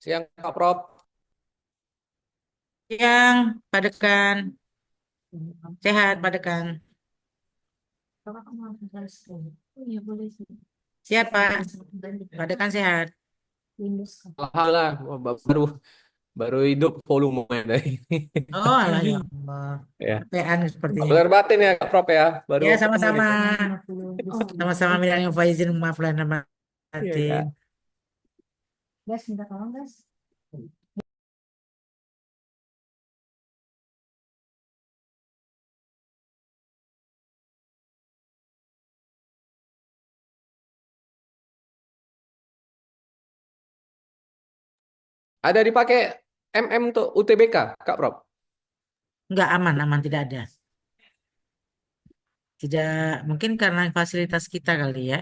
Siang Kak Prof. Yang padekan sehat padekan. Siap Pak, padekan sehat. Alhamdulillah baru baru hidup volume dari ini. Oh alah ya Allah, Ya. kepean sepertinya. Benar batin ya Kak Prof ya. Baru Ya ketemu sama-sama, nih. sama-sama bilangin Faizin maaf lahir dan Iya batin. Kak. Guys, minta tolong guys. Ada dipakai untuk UTBK Kak Prof. Enggak aman, aman tidak ada. Tidak, mungkin karena fasilitas kita kali ya.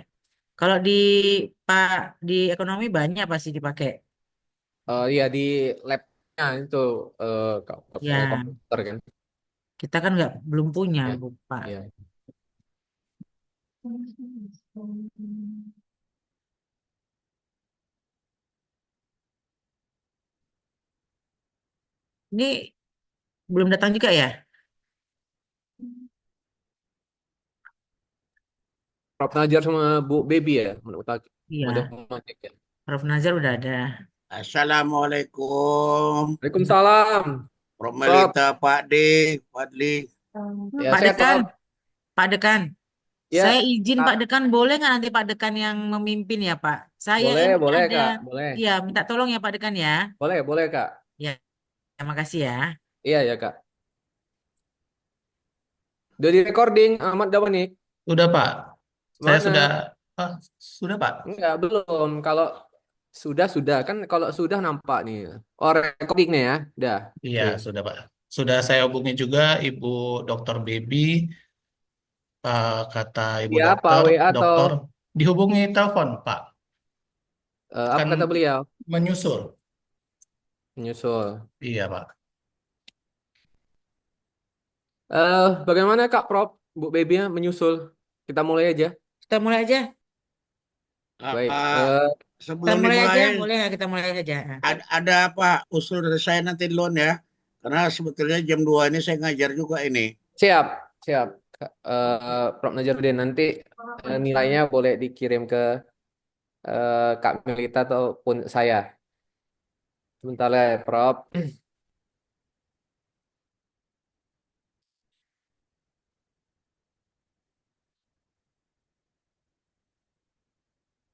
Kalau di Pak di ekonomi banyak pasti dipakai. Iya di labnya itu Kak Prof pakai Ya, komputer kan. kita kan nggak belum punya, Iya. Bu, Pak. Iya. Ini belum datang juga ya? Prof Najar sama Bu Baby ya menurut model Iya, pematik ya. Prof Nazar udah ada. Assalamualaikum, Waalaikumsalam. Prof Prof. Melita, Pak D, Fadli. Ya Pak sehat Dekan, Prof. Pak Dekan. Saya Ya izin Pak Kak. Dekan, boleh nggak nanti Pak Dekan yang memimpin ya Pak? Saya Boleh, ini boleh ada, Kak. Boleh. ya minta tolong ya Pak Dekan ya. Boleh, boleh Kak. Ya, terima kasih ya. Iya ya Kak. Udah di recording Ahmad Dawani. Sudah, Pak. Saya sudah, Mana? ah, sudah, Pak. Enggak, belum. Kalau sudah kan kalau sudah nampak nih. Oh, recordingnya ya. Udah. Iya, Oke. sudah, Pak. Sudah saya hubungi juga Ibu Dokter Baby, kata Ibu Iya, Pak dokter, W atau dokter dihubungi telepon, Pak. apa Kan kata beliau? menyusul. Menyusul. Iya, Pak. Bagaimana Kak Prof? Bu Baby-nya menyusul. Kita mulai aja. Kita mulai aja. Baik. Ah, Kita sebelum mulai aja, dimulai, boleh nggak kita mulai aja? ada apa usul dari saya nanti duluan ya? Karena sebetulnya jam 2 ini saya ngajar juga ini. Siap, siap. Prof Najaruddin nanti nilainya boleh dikirim ke Kak Melita ataupun saya. Sebentar ya, Prof.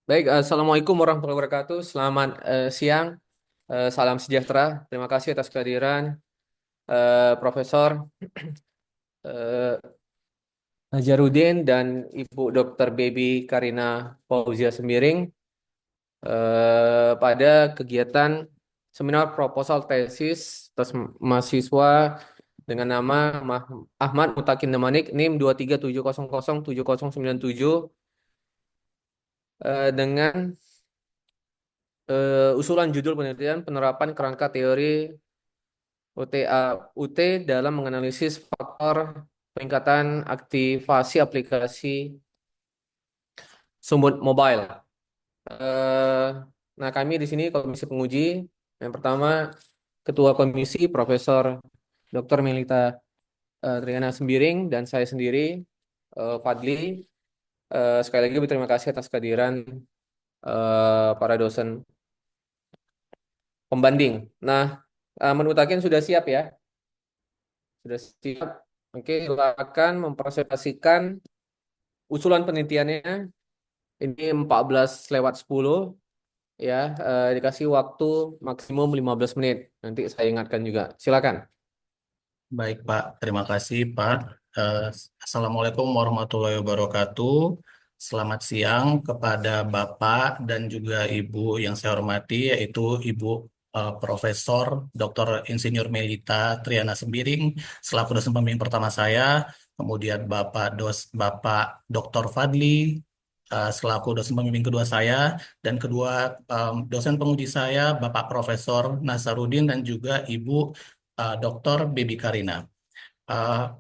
Baik, Assalamualaikum warahmatullahi wabarakatuh. Selamat siang, salam sejahtera. Terima kasih atas kehadiran Profesor eh, Najaruddin dan Ibu Dr. Baby Karina Fauzia Sembiring pada kegiatan seminar proposal tesis atas mahasiswa dengan nama Ahmad Mutakin Damanik NIM 237007097 dengan usulan judul penelitian penerapan kerangka teori UT dalam menganalisis faktor peningkatan aktivasi aplikasi sumber mobile. Eh, nah, kami di sini komisi penguji. Yang pertama, Ketua Komisi Profesor Dr. Melita Triana Sembiring dan saya sendiri Fadli. Sekali lagi berterima kasih atas kehadiran para dosen pembanding. Nah, menurut Hakim sudah siap ya? Sudah siap. Oke, silakan mempresentasikan usulan penelitiannya. Ini 14:10 ya, dikasih waktu maksimum 15 menit. Nanti saya ingatkan juga. Silakan. Baik, Pak. Terima kasih, Pak. Eh, Assalamualaikum warahmatullahi wabarakatuh. Selamat siang kepada Bapak dan juga Ibu yang saya hormati, yaitu Ibu Profesor Dr. Insinyur Melita Triana Sembiring selaku dosen pembimbing pertama saya, kemudian Bapak Dr. Fadli selaku dosen pembimbing kedua saya, dan kedua dosen penguji saya Bapak Profesor Nasaruddin dan juga Ibu Dr. Baby Karina. Uh,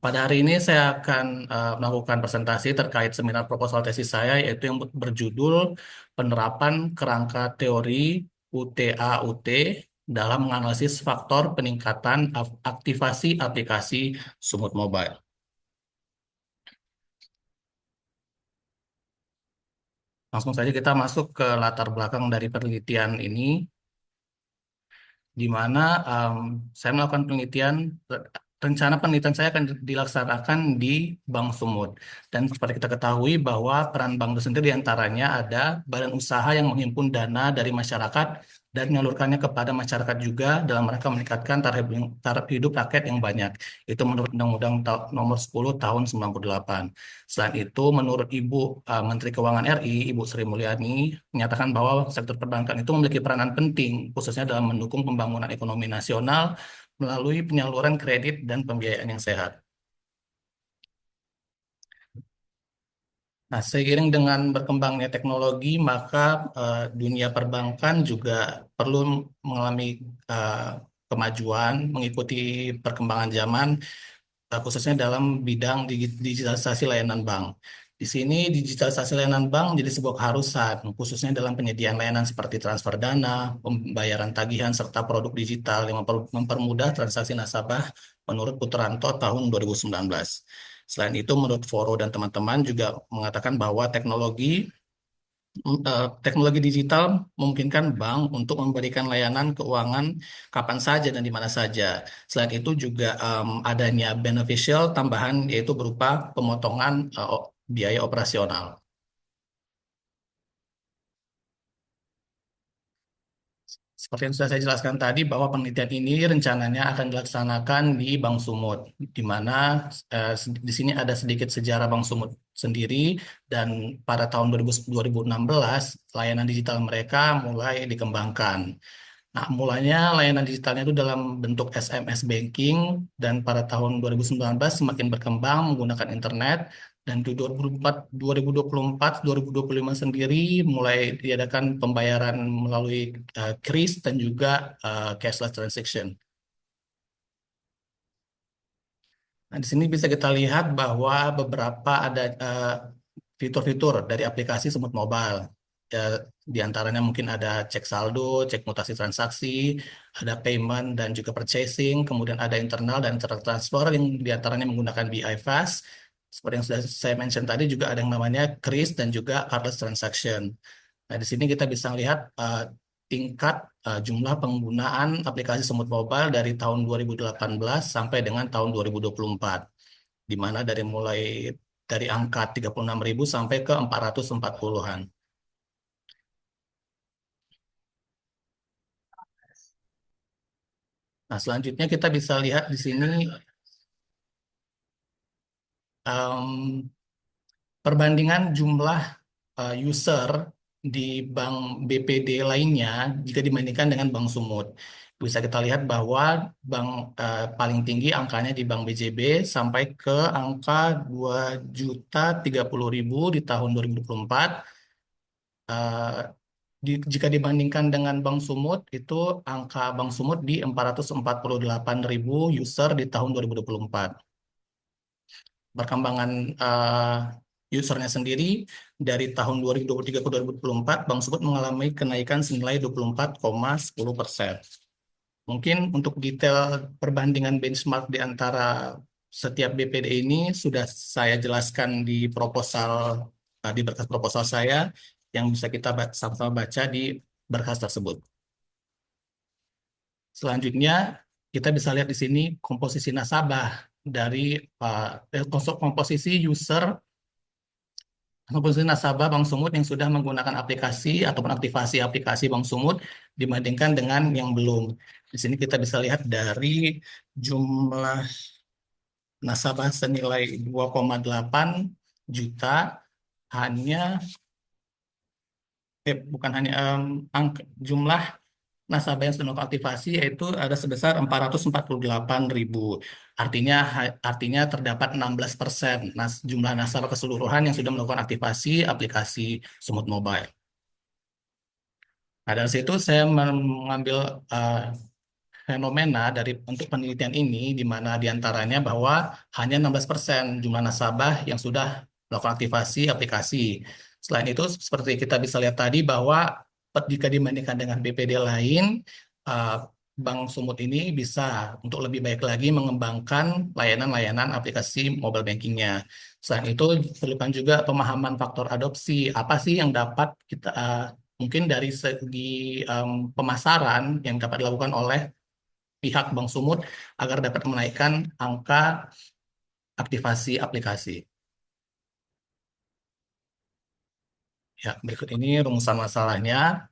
Pada hari ini saya akan melakukan presentasi terkait seminar proposal tesis saya, yaitu yang berjudul Penerapan Kerangka Teori UTAUT dalam menganalisis faktor peningkatan aktivasi aplikasi Sumut Mobile. Langsung saja kita masuk ke latar belakang dari penelitian ini, di mana saya melakukan penelitian. Rencana penelitian saya akan dilaksanakan di Bank Sumut. Dan seperti kita ketahui bahwa peran bank itu sendiri diantaranya ada badan usaha yang menghimpun dana dari masyarakat dan menyalurkannya kepada masyarakat juga dalam rangka meningkatkan taraf hidup rakyat yang banyak. Itu menurut Undang-Undang Nomor 10 Tahun 98. Selain itu, menurut Ibu Menteri Keuangan RI, Ibu Sri Mulyani, menyatakan bahwa sektor perbankan itu memiliki peranan penting, khususnya dalam mendukung pembangunan ekonomi nasional melalui penyaluran kredit dan pembiayaan yang sehat. Nah, seiring dengan berkembangnya teknologi, maka dunia perbankan juga perlu mengalami eh, kemajuan, mengikuti perkembangan zaman, khususnya dalam bidang digitalisasi layanan bank. Di sini digitalisasi layanan bank menjadi sebuah keharusan, khususnya dalam penyediaan layanan seperti transfer dana, pembayaran tagihan, serta produk digital yang mempermudah transaksi nasabah menurut Putranto tahun 2019. Selain itu, menurut Foro dan teman-teman juga mengatakan bahwa teknologi digital memungkinkan bank untuk memberikan layanan keuangan kapan saja dan di mana saja. Selain itu juga adanya beneficial tambahan yaitu berupa pemotongan biaya operasional. Seperti yang sudah saya jelaskan tadi bahwa penelitian ini rencananya akan dilaksanakan di Bank Sumut, di mana di sini ada sedikit sejarah Bank Sumut sendiri dan pada tahun 2016 layanan digital mereka mulai dikembangkan. Nah, mulanya layanan digitalnya itu dalam bentuk SMS banking dan pada tahun 2019 semakin berkembang menggunakan internet dan di 2024-2025 sendiri mulai diadakan pembayaran melalui kris dan juga cashless transaction. Nah, di sini bisa kita lihat bahwa beberapa ada fitur-fitur dari aplikasi Sumut Mobile. Ya, di antaranya mungkin ada cek saldo, cek mutasi transaksi, ada payment dan juga purchasing, kemudian ada internal dan internal transfer yang di antaranya menggunakan BI Fast. Seperti yang sudah saya mention tadi juga ada yang namanya kris dan juga cardless transaction. Nah, di sini kita bisa lihat tingkat jumlah penggunaan aplikasi Sumut Mobile dari tahun 2018 sampai dengan tahun 2024, di mana dari angka 36.000 sampai ke 440-an. Nah, selanjutnya kita bisa lihat di sini perbandingan jumlah user di bank BPD lainnya jika dibandingkan dengan Bank Sumut. Bisa kita lihat bahwa bank paling tinggi angkanya di Bank BJB sampai ke angka 2.030.000 di tahun 2024. Jika dibandingkan dengan Bank Sumut, itu angka Bank Sumut di 448.000 user di tahun 2024. Perkembangan usernya sendiri dari tahun 2023 ke 2024, Bank Sumut mengalami kenaikan senilai 24,10%. Mungkin untuk detail perbandingan benchmark di antara setiap BPD ini sudah saya jelaskan di di berkas proposal saya yang bisa kita sama-sama baca di berkas tersebut. Selanjutnya, kita bisa lihat di sini komposisi nasabah dari komposisi nasabah Bank Sumut yang sudah menggunakan aplikasi ataupun aktivasi aplikasi Bank Sumut dibandingkan dengan yang belum. Di sini kita bisa lihat dari jumlah nasabah senilai 2,8 juta hanya jumlah nasabah yang sudah aktivasi yaitu ada sebesar 448.000. Artinya terdapat 16% jumlah nasabah keseluruhan yang sudah melakukan aktivasi aplikasi Sumut Mobile. Nah, dari situ saya mengambil fenomena untuk penelitian ini, di mana diantaranya bahwa hanya 16% jumlah nasabah yang sudah melakukan aktivasi aplikasi. Selain itu, seperti kita bisa lihat tadi bahwa jika dibandingkan dengan BPD lain, uh, Bank Sumut ini bisa untuk lebih baik lagi mengembangkan layanan-layanan aplikasi mobile bankingnya. Selain itu, perlukan juga pemahaman faktor adopsi. Apa sih yang dapat kita mungkin dari segi pemasaran yang dapat dilakukan oleh pihak Bank Sumut agar dapat menaikkan angka aktivasi aplikasi. Ya, berikut ini rumusan masalahnya.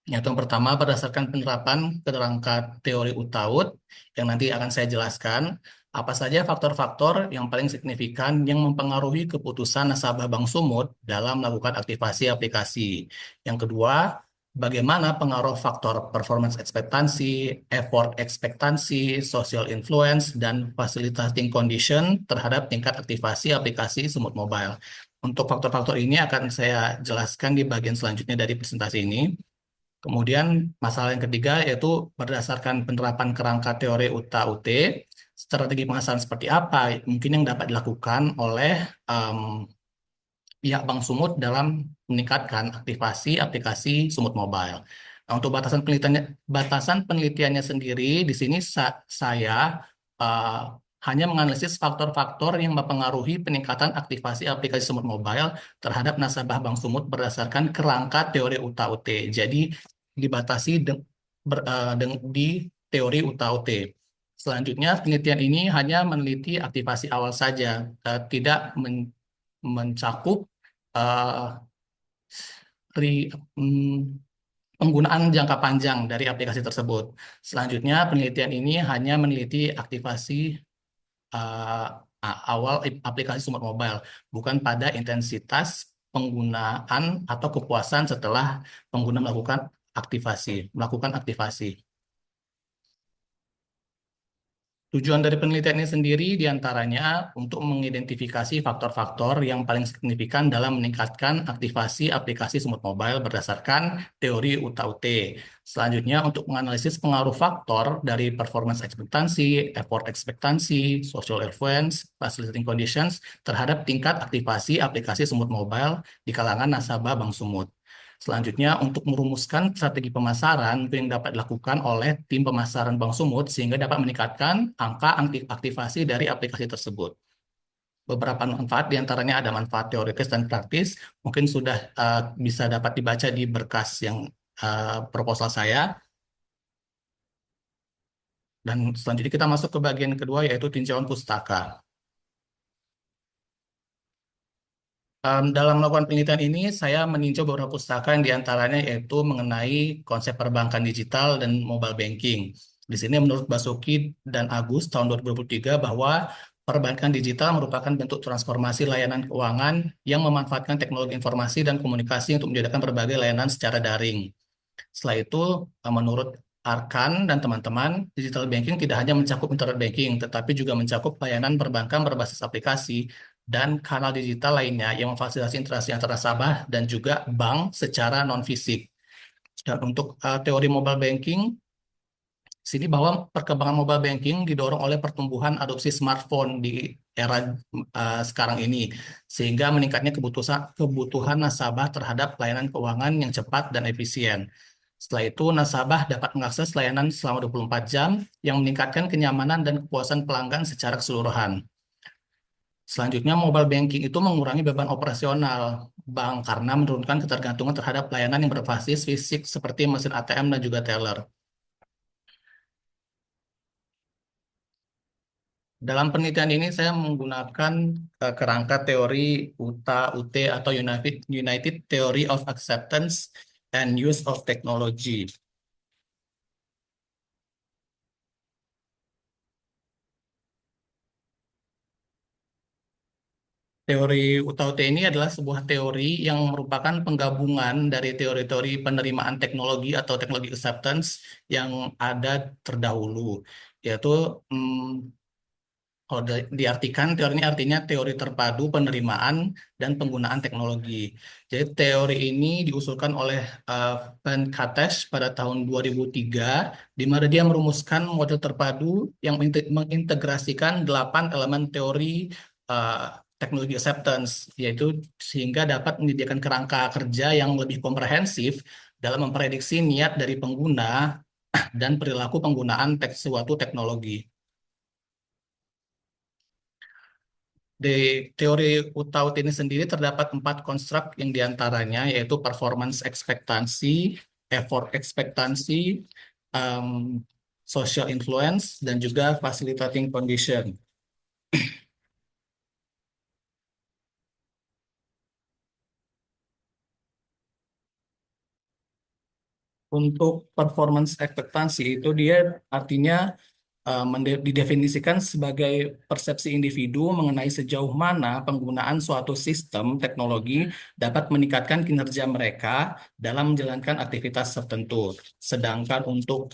Yang pertama, berdasarkan penerapan kerangka teori UTAUT yang nanti akan saya jelaskan, apa saja faktor-faktor yang paling signifikan yang mempengaruhi keputusan nasabah Bank Sumut dalam melakukan aktivasi aplikasi. Yang kedua, bagaimana pengaruh faktor performance ekspektansi, effort ekspektansi, social influence, dan facilitating condition terhadap tingkat aktivasi aplikasi Sumut Mobile. Untuk faktor-faktor ini akan saya jelaskan di bagian selanjutnya dari presentasi ini. Kemudian masalah yang ketiga yaitu berdasarkan penerapan kerangka teori UTA-UT, strategi pemasaran seperti apa mungkin yang dapat dilakukan oleh pihak Bank Sumut dalam meningkatkan aktivasi aplikasi Sumut Mobile. Nah, untuk batasan penelitiannya sendiri, di sini saya uh, hanya menganalisis faktor-faktor yang mempengaruhi peningkatan aktivasi aplikasi Sumut Mobile terhadap nasabah Bank Sumut berdasarkan kerangka teori UTA-UT. Jadi dibatasi di teori UTA-UT. Selanjutnya, penelitian ini hanya meneliti aktivasi awal saja, tidak mencakup uh, ri- mm, penggunaan jangka panjang dari aplikasi tersebut. Selanjutnya, penelitian ini hanya meneliti aktivasi uh, awal aplikasi Sumut Mobile, bukan pada intensitas penggunaan atau kepuasan setelah pengguna melakukan aktivasi. Tujuan dari penelitian ini sendiri diantaranya untuk mengidentifikasi faktor-faktor yang paling signifikan dalam meningkatkan aktivasi aplikasi Sumut Mobile berdasarkan teori UTA-UT. Selanjutnya untuk menganalisis pengaruh faktor dari performance ekspektansi, effort ekspektansi, social influence, facilitating conditions terhadap tingkat aktivasi aplikasi Sumut Mobile di kalangan nasabah Bank Sumut. Selanjutnya, untuk merumuskan strategi pemasaran yang dapat dilakukan oleh tim pemasaran Bank Sumut sehingga dapat meningkatkan angka aktivasi dari aplikasi tersebut. Beberapa manfaat diantaranya ada manfaat teoritis dan praktis, mungkin sudah bisa dapat dibaca di berkas yang proposal saya. Dan selanjutnya kita masuk ke bagian kedua yaitu tinjauan pustaka. Dalam melakukan penelitian ini, saya meninjau beberapa pustaka yang diantaranya yaitu mengenai konsep perbankan digital dan mobile banking. Di sini menurut Basuki dan Agus tahun 2023 bahwa perbankan digital merupakan bentuk transformasi layanan keuangan yang memanfaatkan teknologi informasi dan komunikasi untuk menyediakan berbagai layanan secara daring. Setelah itu, menurut Arkan dan teman-teman, digital banking tidak hanya mencakup internet banking, tetapi juga mencakup layanan perbankan berbasis aplikasi dan kanal digital lainnya yang memfasilitasi interaksi antara nasabah dan juga bank secara non-fisik. Dan untuk teori mobile banking, sini bahwa perkembangan mobile banking didorong oleh pertumbuhan adopsi smartphone di era sekarang ini, sehingga meningkatnya kebutuhan nasabah terhadap layanan keuangan yang cepat dan efisien. Setelah itu, nasabah dapat mengakses layanan selama 24 jam yang meningkatkan kenyamanan dan kepuasan pelanggan secara keseluruhan. Selanjutnya, mobile banking itu mengurangi beban operasional bank karena menurunkan ketergantungan terhadap layanan yang berbasis fisik seperti mesin ATM dan juga teller. Dalam penelitian ini saya menggunakan kerangka teori UTA-UT atau United Theory of Acceptance and Use of Technology. Teori UTA-UT ini adalah sebuah teori yang merupakan penggabungan dari teori-teori penerimaan teknologi atau teknologi acceptance yang ada terdahulu, yaitu kalau diartikan, teori ini artinya teori terpadu penerimaan dan penggunaan teknologi. Jadi teori ini diusulkan oleh Van Kates pada tahun 2003, di mana dia merumuskan model terpadu yang mengintegrasikan 8 elemen teori teknologi acceptance, yaitu sehingga dapat menyediakan kerangka kerja yang lebih komprehensif dalam memprediksi niat dari pengguna dan perilaku penggunaan suatu teknologi. Di teori UTAUT ini sendiri terdapat 4 konstruk yang diantaranya yaitu performance ekspektansi, effort ekspektansi, um, social influence, dan juga facilitating condition. Untuk performance ekspektansi itu dia artinya didefinisikan sebagai persepsi individu mengenai sejauh mana penggunaan suatu sistem teknologi dapat meningkatkan kinerja mereka dalam menjalankan aktivitas tertentu. Sedangkan untuk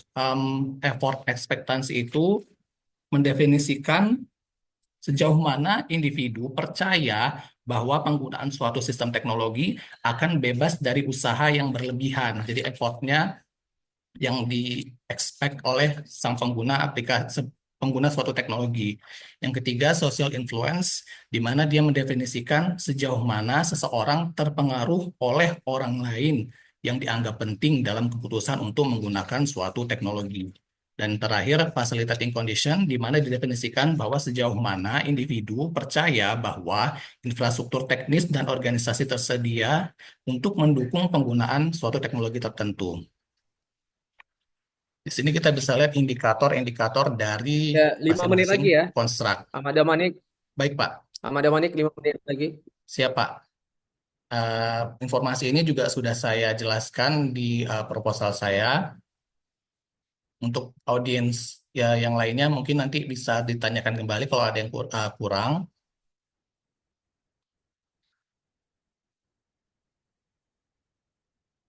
effort ekspektansi itu mendefinisikan sejauh mana individu percaya bahwa penggunaan suatu sistem teknologi akan bebas dari usaha yang berlebihan. Jadi effortnya yang di-expect oleh sang pengguna aplikasi pengguna suatu teknologi. Yang ketiga, social influence, di mana dia mendefinisikan sejauh mana seseorang terpengaruh oleh orang lain yang dianggap penting dalam keputusan untuk menggunakan suatu teknologi. Dan terakhir, facilitating condition, di mana didefinisikan bahwa sejauh mana individu percaya bahwa infrastruktur teknis dan organisasi tersedia untuk mendukung penggunaan suatu teknologi tertentu. Di sini kita bisa lihat indikator-indikator dari Ya, 5 menit masing-masing lagi ya. konstruk. Ahmad Manik, Baik, Pak. Ahmad Manik 5 menit lagi. Siap, Pak. Informasi ini juga sudah saya jelaskan di proposal saya. Untuk audiens ya yang lainnya mungkin nanti bisa ditanyakan kembali kalau ada yang kurang.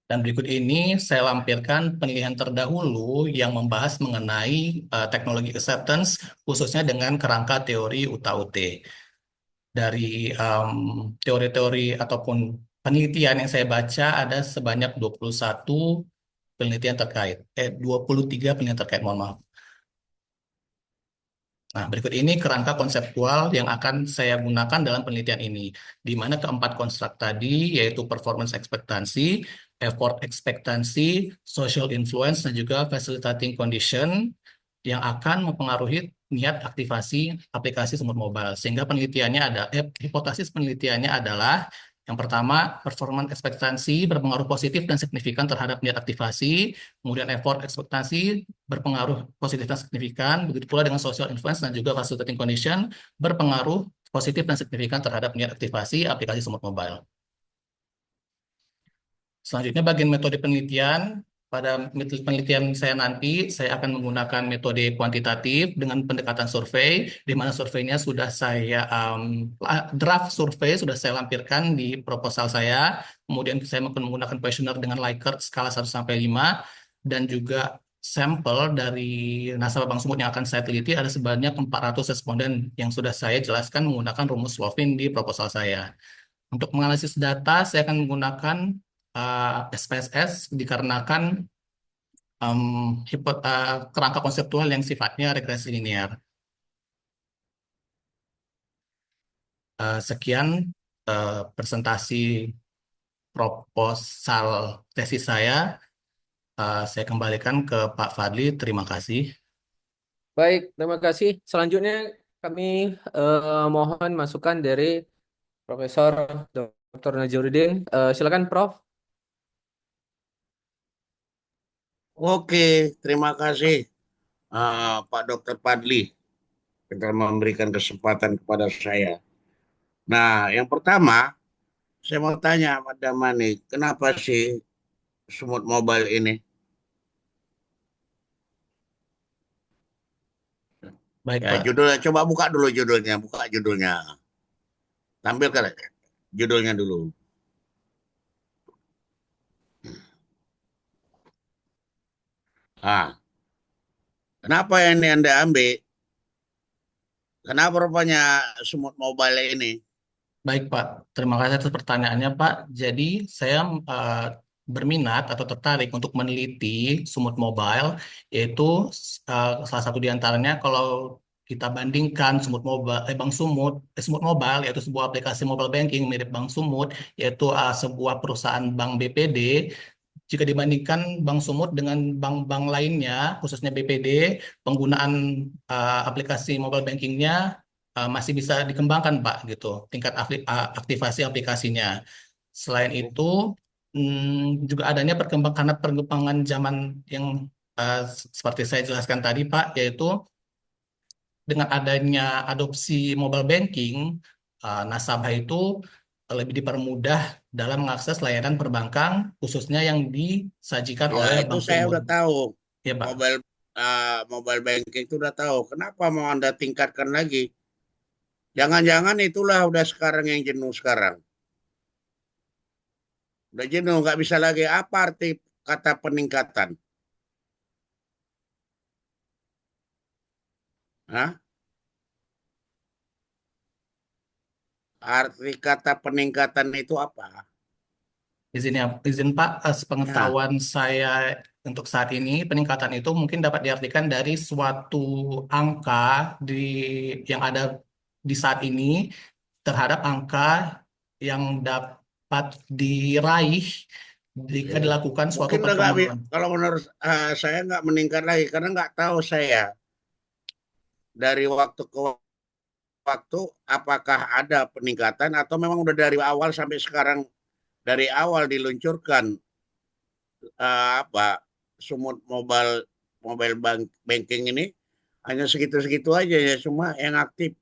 Dan berikut ini saya lampirkan penilaian terdahulu yang membahas mengenai teknologi acceptance, khususnya dengan kerangka teori UTA-UT. Dari teori-teori ataupun penelitian yang saya baca ada sebanyak 21 penelitian terkait, 23 penelitian terkait, mohon maaf. Nah, berikut ini kerangka konseptual yang akan saya gunakan dalam penelitian ini, di mana keempat konstruk tadi, yaitu performance ekspektansi, effort ekspektansi, social influence, dan juga facilitating condition, yang akan mempengaruhi niat aktivasi aplikasi smart mobile. Sehingga penelitiannya hipotesis penelitiannya adalah yang pertama, performance ekspektansi berpengaruh positif dan signifikan terhadap niat aktivasi. Kemudian effort ekspektasi berpengaruh positif dan signifikan. Begitu pula dengan social influence dan juga facilitating condition berpengaruh positif dan signifikan terhadap niat aktivasi aplikasi smart mobile. Selanjutnya bagian metode penelitian. Pada penelitian saya nanti, saya akan menggunakan metode kuantitatif dengan pendekatan survei, di mana surveinya sudah saya, draft survei sudah saya lampirkan di proposal saya. Kemudian saya akan menggunakan kuesioner dengan Likert skala 1-5, dan juga sampel dari nasabah bank Sumut yang akan saya teliti ada sebanyak 400 responden yang sudah saya jelaskan menggunakan rumus Slovin di proposal saya. Untuk menganalisis data, saya akan menggunakan SPSS dikarenakan kerangka konseptual yang sifatnya regresi linear. Sekian presentasi proposal tesis saya. Saya kembalikan ke Pak Fadli. Terima kasih. Baik, terima kasih. Selanjutnya kami mohon masukan dari Profesor Dr. Najaruddin. Silakan, Prof. Oke, terima kasih Pak Dr. Padli telah memberikan kesempatan kepada saya. Nah, yang pertama, saya mau tanya Pak Damani, kenapa sih Smart Mobile ini? Baik, Ya, Pak. judulnya, coba buka dulu judulnya, buka judulnya. Tampilkan judulnya dulu. Ah, kenapa ini Anda ambil? Kenapa rupanya Smart Mobile ini? Baik, Pak. Terima kasih atas pertanyaannya, Pak. Jadi, saya berminat atau tertarik untuk meneliti Sumut Mobile, yaitu salah satu di antaranya kalau kita bandingkan Sumut Mobile, Bank Sumut, Sumut Mobile, yaitu sebuah aplikasi mobile banking mirip Bank Sumut, yaitu sebuah perusahaan bank BPD, jika dibandingkan Bank Sumut dengan bank-bank lainnya, khususnya BPD, penggunaan aplikasi mobile bankingnya masih bisa dikembangkan, Pak, gitu, tingkat aktivasi aplikasinya. Selain itu, juga adanya karena perkembangan zaman yang seperti saya jelaskan tadi, Pak, yaitu dengan adanya adopsi mobile banking, nasabah itu lebih dipermudah dalam mengakses layanan perbankan, khususnya yang disajikan Ya, oleh itu Bank saya Sumut. udah tahu. Ya, Pak. Mobile banking itu udah tahu. Kenapa mau Anda tingkatkan lagi? Jangan-jangan itulah udah sekarang yang jenuh sekarang. Udah jenuh, nggak bisa lagi. Apa arti kata peningkatan? Hah? Arti kata peningkatan itu apa? Izin Pak, Ya, sepengetahuan saya untuk saat ini peningkatan itu mungkin dapat diartikan dari suatu angka di yang ada di saat ini terhadap angka yang dapat diraih jika ya. dilakukan suatu Mungkin udah nggak, perkembangan. kalau menurut saya nggak meningkat lagi karena nggak tahu saya dari waktu ke waktu apakah ada peningkatan atau memang udah dari awal sampai sekarang dari awal diluncurkan apa Sumut mobile banking ini hanya segitu-segitu aja ya cuma yang aktif.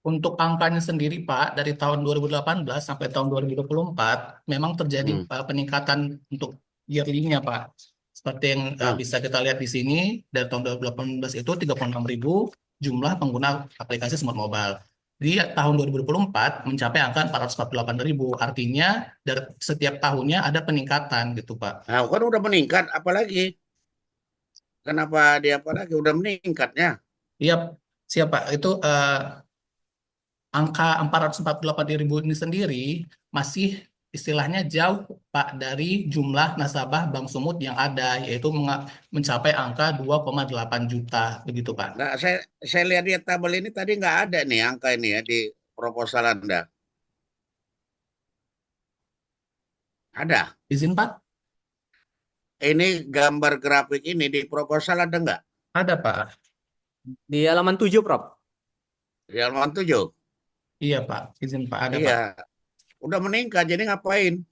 Untuk angkanya sendiri, Pak, dari tahun 2018 sampai tahun 2024, memang terjadi Hmm. peningkatan untuk yearly-nya, Pak. Seperti yang Nah, bisa kita lihat di sini, dari tahun 2018 itu 36.000 jumlah pengguna aplikasi Smart Mobile. Di tahun 2024 mencapai angka 448.000. Artinya dari setiap tahunnya ada peningkatan gitu, Pak. nah, kan udah meningkat apalagi kenapa dia apalagi udah meningkatnya. Iya, siapa itu angka 448.000 ini sendiri masih istilahnya jauh Pak dari jumlah nasabah Bank Sumut yang ada, yaitu mencapai angka 2,8 juta begitu Pak. Nah, saya lihat di tabel ini tadi nggak ada nih angka ini ya di proposal Anda. Ada. Izin Pak? Ini gambar grafik ini di proposal ada nggak? Ada Pak. Di halaman 7, Prof. Di halaman 7. Iya Pak, izin Pak ada Pak. Iya, udah meningkat. Jadi ngapain?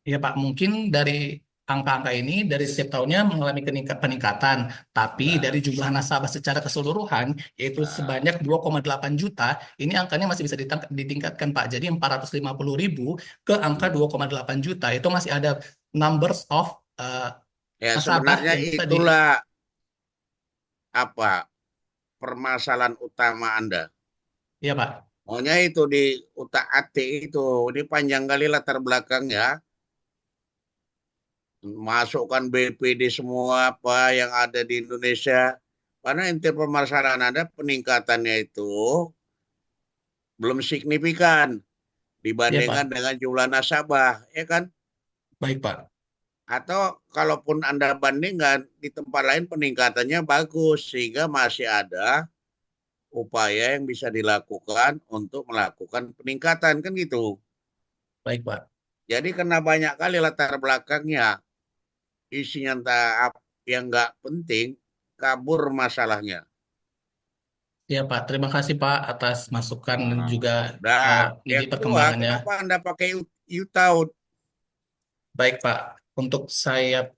Iya Pak, mungkin dari angka-angka ini dari setiap tahunnya mengalami peningkatan, tapi Nah, dari jumlah nasabah secara keseluruhan yaitu nah, sebanyak 2,8 juta, ini angkanya masih bisa ditingkatkan Pak. Jadi 450.000 ke angka hmm. 2,8 juta itu masih ada numbers of Ya nasabah sebenarnya yang bisa di. itulah apa permasalahan utama Anda. Iya Pak. Maunya itu di utak-atik itu, ini panjang kali latar belakangnya. Masukkan BPD semua apa yang ada di Indonesia. Karena inti permasalahan Anda peningkatannya itu belum signifikan Iya dibandingkan Pak. dengan jumlah nasabah, ya kan? Baik Pak. Atau kalaupun Anda bandingkan di tempat lain peningkatannya bagus sehingga masih ada upaya yang bisa dilakukan untuk melakukan peningkatan kan gitu. Baik Pak. Jadi karena banyak kali latar belakangnya isinya entah yang nggak penting kabur masalahnya. Iya Pak. Terima kasih Pak atas masukan dan Nah, juga nah, ide yang kedua, perkembangannya. kenapa Anda pakai UTAUD? Baik, Pak. Untuk saya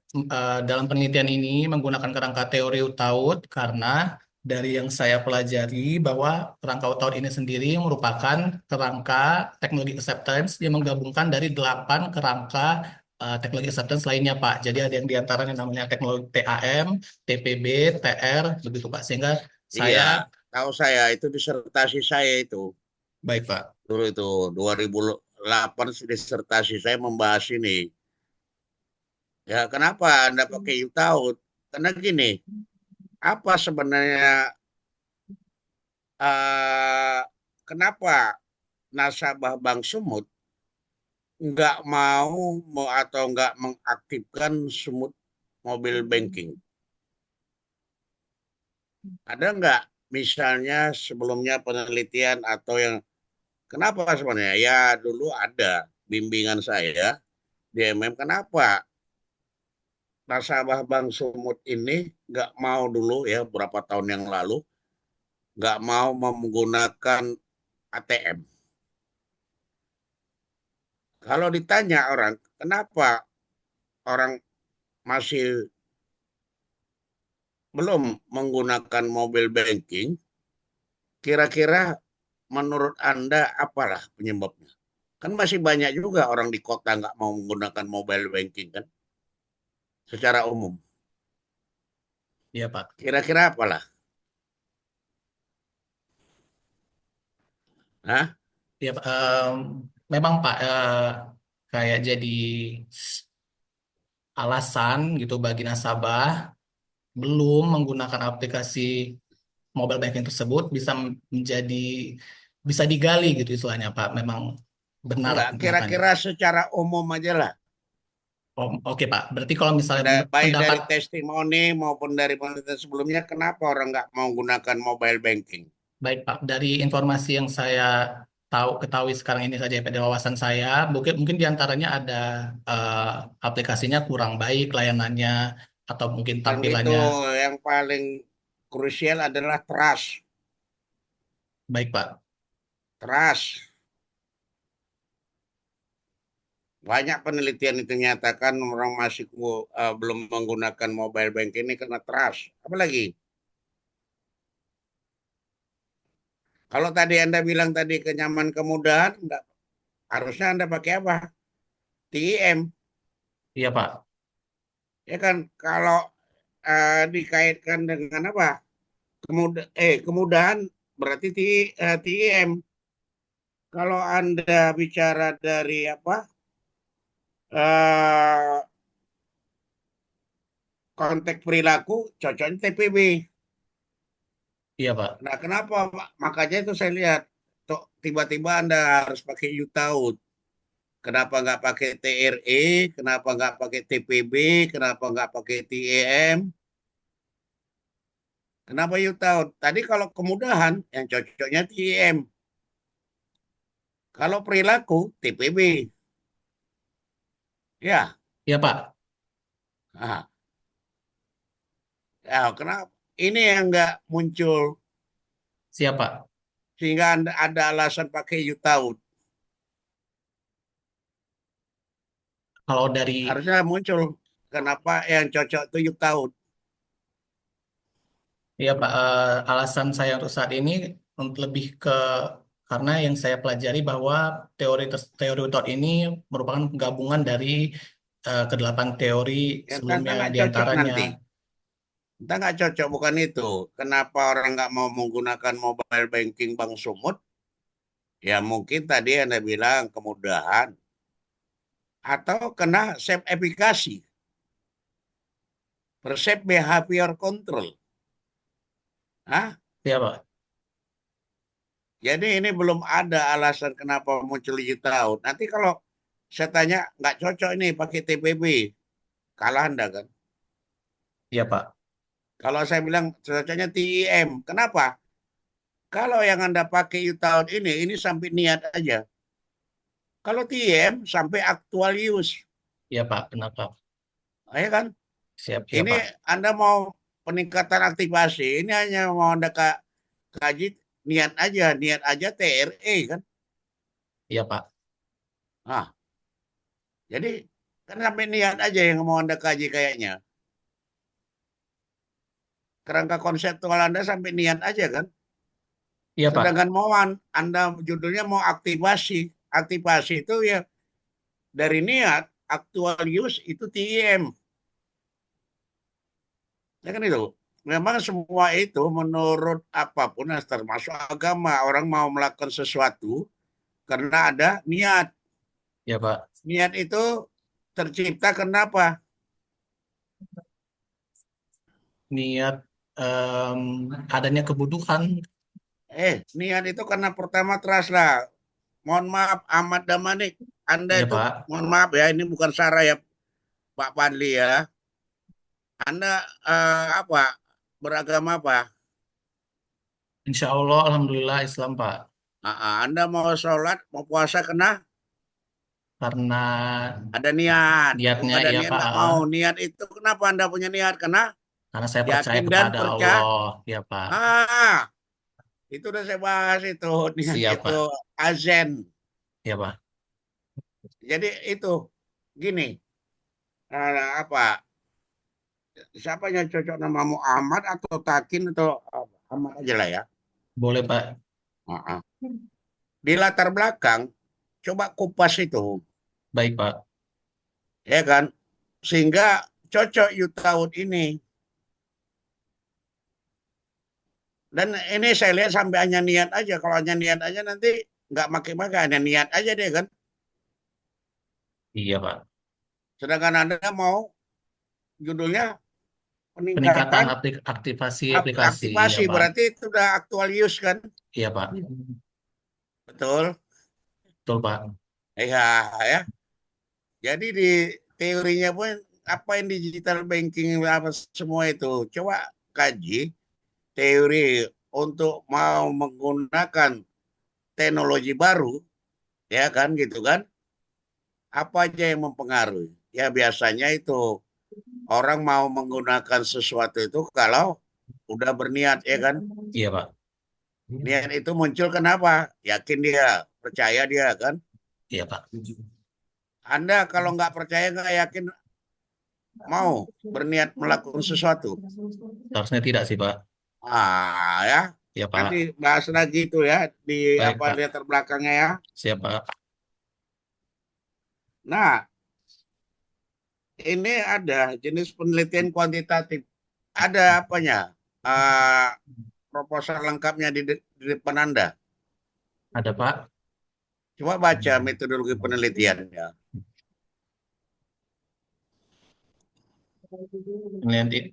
dalam penelitian ini menggunakan kerangka teori Utaud karena dari yang saya pelajari bahwa kerangka Utaud ini sendiri merupakan kerangka teknologi acceptance yang menggabungkan dari 8 kerangka teknologi acceptance lainnya, Pak. Jadi ada yang diantaranya namanya teknologi TAM, TPB, TR, begitu, Pak. Sehingga Iya, saya, tahu saya itu disertasi saya itu. baik, Pak. Dulu itu 2008 disertasi saya membahas ini. Ya, kenapa Anda pakai UTAUD? Karena gini, apa sebenarnya eh, kenapa nasabah Bank Sumut nggak mau atau nggak mengaktifkan Sumut Mobile Banking? Ada nggak misalnya sebelumnya penelitian atau yang kenapa sebenarnya? Ya dulu ada. bimbingan saya di MM, kenapa nasabah Bank Sumut ini nggak mau dulu ya berapa tahun yang lalu nggak mau menggunakan ATM. Kalau ditanya orang, kenapa orang masih belum menggunakan mobile banking, kira-kira menurut Anda apalah penyebabnya? Kan masih banyak juga orang di kota nggak mau menggunakan mobile banking kan, secara umum. Iya Pak. Kira-kira apalah? Hah? Ya, memang Pak, kayak jadi alasan gitu bagi nasabah belum menggunakan aplikasi mobile banking tersebut menjadi bisa digali gitu istilahnya Pak. Memang benar Enggak, kenyataannya. kira-kira secara umum aja lah. Oh, oke Pak, berarti kalau misalnya Baik pendapat, dari testimoni maupun dari penelitian sebelumnya, kenapa orang nggak mau menggunakan mobile banking? baik Pak, dari informasi yang saya ketahui sekarang ini saja pada wawasan saya, mungkin mungkin diantaranya ada eh, aplikasinya kurang baik layanannya atau mungkin Kan gitu, tampilannya. yang paling krusial adalah trust. Baik Pak. Trust. Banyak penelitian itu nyatakan orang masih belum menggunakan mobile banking ini karena trust. Apalagi kalau tadi Anda bilang tadi kenyaman kemudahan, enggak, harusnya Anda pakai apa? TIM. Iya Pak. Ya kan kalau dikaitkan dengan apa? Kemudahan berarti TIM. Kalau Anda bicara dari apa? eh Konteks perilaku, cocoknya TPB. Iya Pak. Nah, kenapa Pak? Makanya itu saya lihat, tiba-tiba Anda harus pakai UTAUD. Kenapa nggak pakai TRE? Kenapa nggak pakai TPB? Kenapa nggak pakai TEM? Kenapa UTAUD? Tadi kalau kemudahan, yang cocoknya TEM. Kalau perilaku, TPB. Ya, Iya Pak. nah, ya kenapa? Ini yang nggak muncul, Siapa? sehingga Anda ada alasan pakai UTAUD. Kalau dari Harusnya muncul, kenapa yang cocok itu UTAUD. ya Pak, alasan saya untuk saat ini untuk lebih ke karena yang saya pelajari bahwa teori UTOT ini merupakan gabungan dari kedelapan teori Ya, sebelumnya nggak cocok diantaranya. nanti. Kita nggak cocok, bukan itu. Kenapa orang nggak mau menggunakan mobile banking Bank Sumut? Ya mungkin tadi Anda bilang kemudahan. Atau kena self efficacy, resep behavior control. Hah? Ya Pak. Jadi ini belum ada alasan kenapa muncul tahun. Nanti kalau saya tanya, nggak cocok ini pakai TPB. Kalah Anda kan? Ya Pak. Kalau saya bilang cocoknya TIM. Kenapa? Kalau yang Anda pakai tahun ini sampai niat aja. Kalau TIM sampai actual use. Ya Pak. Kenapa? Ya kan? Siap. Ya Ini Pak. Anda mau peningkatan aktivasi, ini hanya mau Anda kaji niat aja TRE kan. Ya Pak. Nah, jadi kan sampai niat aja yang mau Anda kaji kayaknya. Kerangka konseptual Anda sampai niat aja kan. Ya Pak. Sedangkan mau Anda judulnya mau aktivasi. Aktivasi itu ya dari niat, actual use itu TIM. Ya kan itu. Memang semua itu menurut apapun, termasuk agama, orang mau melakukan sesuatu karena ada niat. Ya Pak. Niat itu tercipta kenapa? Niat adanya kebutuhan. Niat itu karena pertama trust lah. Mohon maaf Ahmad Damanik, Anda Ya itu Pak. mohon maaf ya, ini bukan Sarah ya Pak Padli ya. Anda apa? Beragama apa? Insya Allah, Alhamdulillah Islam Pak. Anda mau sholat, mau puasa kena karena Ada niat. Kalau niatnya nggak ada ya niat Pak, nggak mau. Niat itu kenapa Anda punya niat? Karena karena saya percaya yakin dan kepada percaya. Allah ya Pak. Ah, itu udah saya bahas itu. Niat Siap itu Pak, azen. ya Pak. Jadi itu gini, apa? Siapa yang cocok nama Muhammad atau Takin atau apa? Ahmad aja lah ya. Boleh Pak. Ah, ah. Di latar belakang, coba kupas itu, Baik Pak. ya kan? Sehingga cocok tahun ini. Dan ini saya lihat sampai hanya niat aja. Kalau hanya niat aja nanti nggak makin-makin, hanya niat aja deh kan. Iya Pak. Sedangkan Anda mau judulnya Peningkatan peningkatan aktivasi aplikasi ya aktivasi, Pak. berarti itu udah actual use kan? Iya Pak. Betul. Betul Pak. Iya, ya. Jadi di teorinya pun apa yang digital banking apa semua itu coba kaji teori untuk mau menggunakan teknologi baru, ya kan gitu kan? Apa aja yang mempengaruhi? Ya biasanya itu orang mau menggunakan sesuatu itu kalau udah berniat, ya kan? Iya Pak. Niat itu muncul kenapa? Yakin dia, percaya dia kan? Iya Pak. Anda kalau nggak percaya, nggak yakin, mau berniat melakukan sesuatu. Harusnya tidak sih Pak. Ya, Iya nanti Pak. bahas lagi itu ya di Baik apa Pak. latar belakangnya ya. Siap Pak. Nah, ini ada jenis penelitian kuantitatif. Ada apanya? Ah, proposal lengkapnya di depan Anda. Ada Pak. Coba baca metodologi penelitiannya. Nanti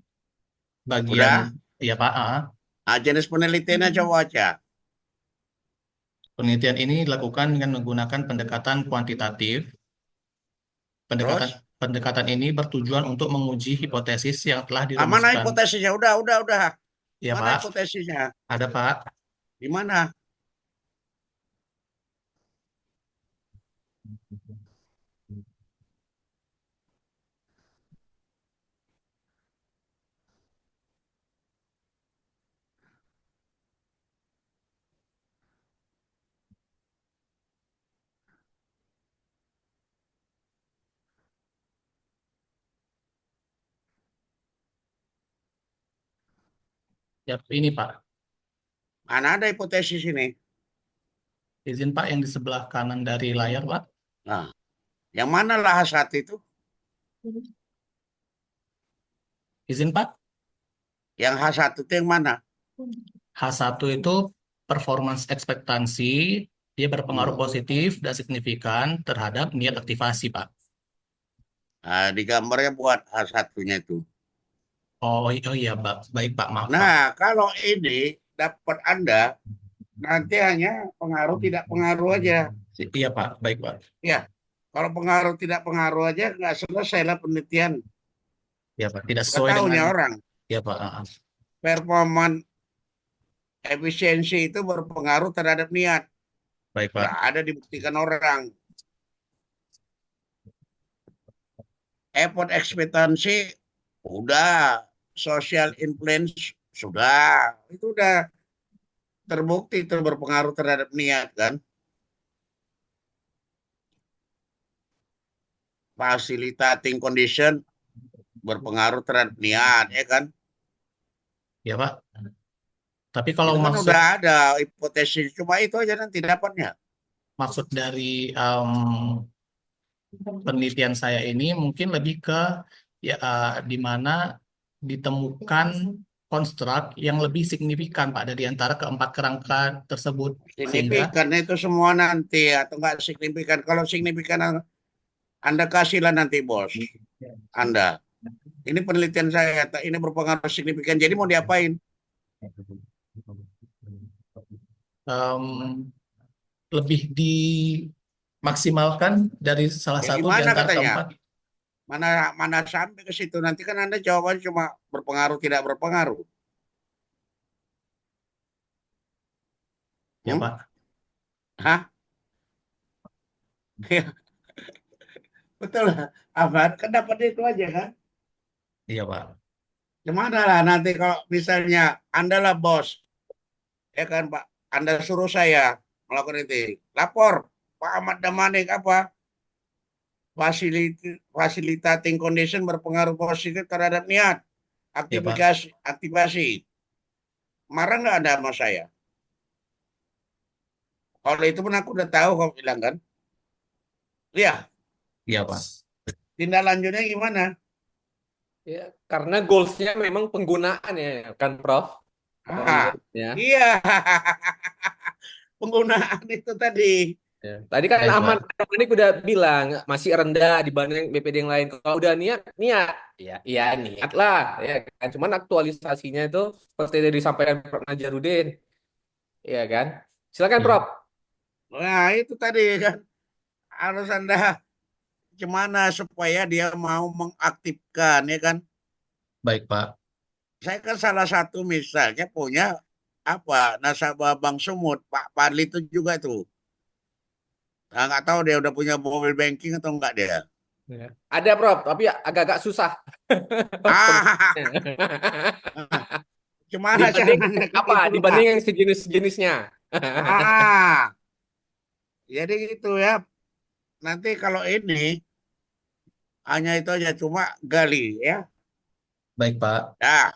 bagian Udah? ya Pak. Jenis penelitiannya coba baca. Penelitian ini dilakukan dengan menggunakan pendekatan kuantitatif. Pendekatan Terus, pendekatan ini bertujuan untuk menguji hipotesis yang telah mana dirumuskan. hipotesisnya? Udah. Ya Mana Pak. hipotesisnya? Ada Pak. Di mana? Ya ini Pak. Mana ada hipotesis ini? Izin Pak yang di sebelah kanan dari layar Pak. Nah, yang mana lah saat itu? Izin Pak. Yang H1 itu yang mana? H1 itu performance ekspektansi, dia berpengaruh Hmm. positif dan signifikan terhadap niat aktivasi, Pak. Nah, di gambarnya buat H1-nya itu. Oh iya, Pak. Baik, Pak. Maaf, Pak. Nah, kalau ini dapat Anda, nanti hanya pengaruh tidak pengaruh aja. Iya, Pak. Baik, Pak. Ya, kalau pengaruh tidak pengaruh aja nggak selesai lah penelitian. Iya, Pak. Tidak Nggak sesuai dengan... tahunya orang. Iya, Pak. Performan efisiensi itu berpengaruh terhadap niat. Baik, Nggak Pak. ada dibuktikan orang. Effort ekspektansi udah, social influence sudah, itu udah terbukti itu berpengaruh terhadap niat kan. Facilitating condition berpengaruh terhadap niat, ya kan. Iya, Pak. Tapi kalau Itu kan maksud udah ada hipotesis, cuma itu aja nanti dapatnya. maksud dari penelitian saya ini mungkin lebih ke ya di mana ditemukan konstruk yang lebih signifikan Pak dari antara keempat kerangka tersebut sehingga Signifikan itu semua nanti atau enggak signifikan. Kalau signifikan Anda kasihlah nanti bos Anda. Ini penelitian saya, ini berpengaruh signifikan. Jadi mau diapain? em, lebih dimaksimalkan dari salah Ya satu di gimana antara katanya? keempat. Mana mana sampai ke situ. Nanti kan Anda jawabannya cuma berpengaruh tidak berpengaruh. Ya Hmm? Pak. Hah? Betul, Ahmad. Kan dapat itu aja kan? Iya, Pak. Gimana lah nanti kalau misalnya Anda lah bos, ya kan Pak? Anda suruh saya melakukan itu. Lapor, Pak Ahmad Damanik apa? Facilitating condition berpengaruh positif terhadap niat. Iya, Pak. Aktivasi. Marah nggak Anda sama saya? Kalau itu pun aku udah tahu kau bilang kan. Iya, Iya, Pak. tindak lanjutnya gimana? Ya, karena goalsnya memang penggunaan ya kan, Prof. Kalau Ah, goalsnya. iya. Penggunaan itu tadi. Ya. Tadi kan Baik, Ahmad Pak. Damanik udah bilang masih rendah dibanding BPD yang lain. Kalau udah niat, niat. Ya, iya niat lah. Ya kan. Cuman aktualisasinya itu seperti yang disampaikan Prof. Najarudin. Ya kan. Silakan, Iya. Prof. Nah, itu tadi kan harus Anda gimana supaya dia mau mengaktifkan ya kan. Baik, Pak. Saya kan salah satu misalnya punya apa nasabah Bank Sumut, Pak Padli itu juga tuh. Nah, nggak tahu dia udah punya mobile banking atau enggak dia. Ya. Ada, Prof, tapi agak-agak susah. Ah, Penggunaannya. gimana Dibanding caranya ke apa? situ Dibanding Pak? yang sejenis-sejenisnya. Ah, jadi gitu ya. Nanti kalau ini hanya itu aja cuma gali ya. Baik, Pak. Nah,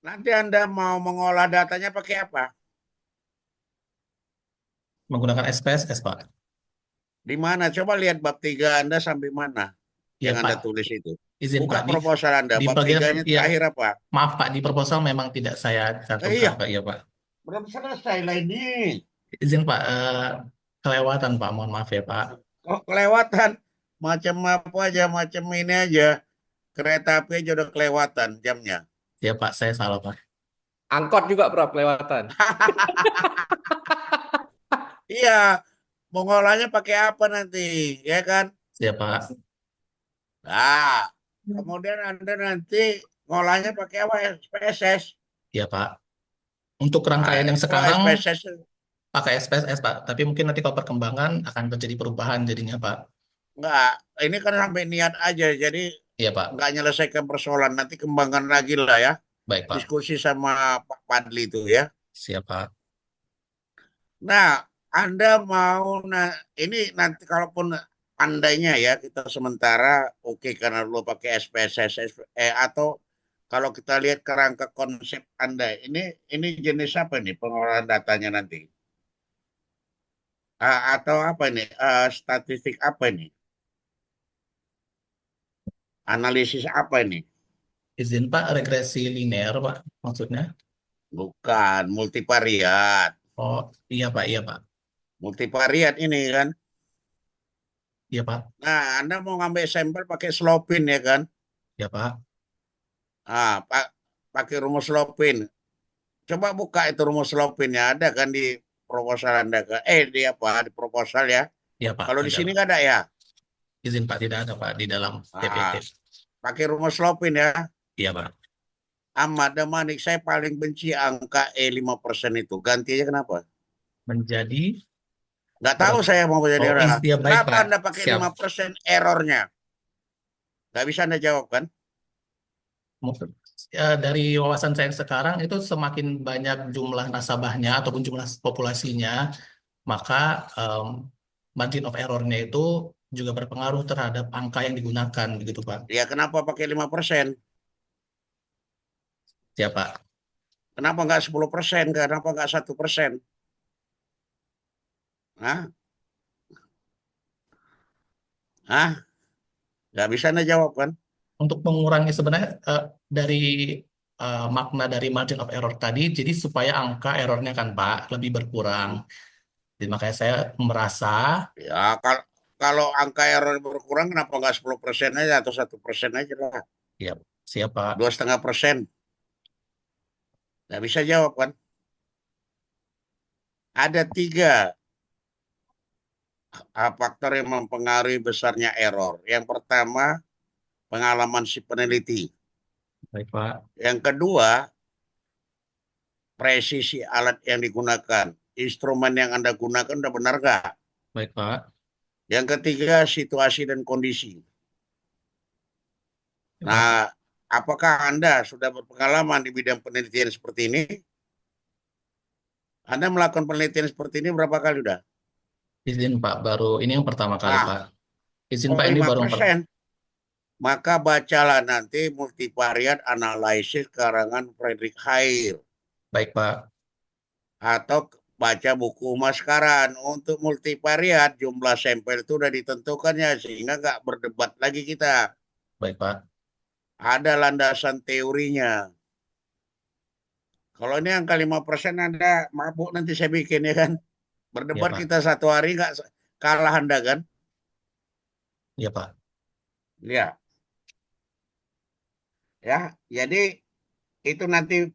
nanti Anda mau mengolah datanya pakai apa? Menggunakan SPSS, Pak. Di mana? Coba lihat bab 3 Anda sampai mana Iya, yang Anda Pak. tulis itu. Izin, Buka Pak. proposal Anda. Di Bab bagian, tiganya ya, terakhir apa? maaf, Pak. Di proposal memang tidak saya cantumkan, Iya, Pak. Iya, Pak. belum selesai lah ini. Izin, Pak. Kelewatan, Pak. Mohon maaf ya, Pak. Kok kelewatan? Macam apa aja, macam ini aja. Kereta api aja udah kelewatan jamnya. Ya, Pak. Saya salah, Pak. Angkot juga, Prof, kelewatan. Iya, mau ngolahnya pakai apa nanti? Ya kan? Ya, Pak. Nah, kemudian Anda nanti ngolahnya pakai apa? SPSS. Ya, Pak. Untuk rangkaian Nah, yang kalau sekarang SPSS pakai SPSS, Pak. Tapi mungkin nanti kalau perkembangan akan terjadi perubahan jadinya, Pak. enggak, ini kan sampai niat aja, jadi Iya, Pak. nggak nyelesaikan persoalan. Nanti kembangkan lagi lah ya. Baik, Pak. Diskusi sama Pak Padli itu ya. Siap, Pak. Nah, Anda mau, nah ini nanti kalaupun andainya ya kita sementara oke karena lo pakai SPSS atau kalau kita lihat kerangka konsep Anda ini jenis apa nih pengolahan datanya nanti? Atau apa ini? Statistik apa ini? Analisis apa ini? Izin, Pak. Regresi linear, Pak. Maksudnya. Bukan multivariat. Oh, iya, Pak. Iya, Pak. Multivariat ini kan. Iya, Pak. Nah, Anda mau ngambil sampel pakai Slopin ya kan? Iya, Pak. Pakai rumus Slopin. Coba buka itu rumus Slopinnya ada kan di proposal Anda kan? Di apa? Di proposal ya. Iya, Pak. Kalau di Ada, sini Pak. nggak ada ya. Izin, Pak. Tidak ada, Pak. Di dalam TPT. Ah, pakai rumus Slopin ya. Iya, Pak. Ahmad Damanik saya paling benci angka E 5% itu. Ganti aja kenapa? Menjadi Nggak tahu berapa? saya mau jadi Oh, orang. iya, baik, Kenapa Pak. Anda pakai Siap. 5% errornya? Nggak bisa Anda jawab kan? Mungkin dari wawasan saya yang sekarang itu semakin banyak jumlah nasabahnya ataupun jumlah populasinya, maka margin of error-nya itu juga berpengaruh terhadap angka yang digunakan, begitu Pak. Ya kenapa pakai 5%? Ya Pak. Kenapa nggak 10%? Kenapa nggak 1%? Hah? Hah? Nggak bisa Anda jawab kan? Untuk mengurangi sebenarnya dari makna dari margin of error tadi, jadi supaya angka errornya kan Pak lebih berkurang. Jadi makanya saya merasa, Ya, kalau angka error berkurang, kenapa nggak 10% aja atau 1% aja lah? ya siap Pak. 2,5%. Nggak bisa jawab kan? Ada tiga faktor yang mempengaruhi besarnya error. Yang pertama, pengalaman si peneliti. Baik Pak. Yang kedua, presisi alat yang digunakan. Instrumen yang Anda gunakan udah benar nggak? Baik Pak. Yang ketiga, situasi dan kondisi. Ya, Pak. Nah, apakah Anda sudah berpengalaman di bidang penelitian seperti ini? Anda melakukan penelitian seperti ini berapa kali sudah? Izin Pak, baru ini yang pertama kali Ah, Pak. Izin oh Pak, ini baru yang pertama. 5%. Maka bacalah nanti multivariate analysis karangan Frederick Hayr. Baik Pak. Atau baca buku Maskaran. Untuk multivariat jumlah sampel itu udah ditentukannya sehingga nggak berdebat lagi kita. Baik Pak. Ada landasan teorinya. Kalau ini angka 5% Anda mabuk nanti saya bikin ya kan. Ya Berdebat Pak. kita 1 hari nggak kalah Anda kan. Ya Pak. Ya, ya. Jadi itu nanti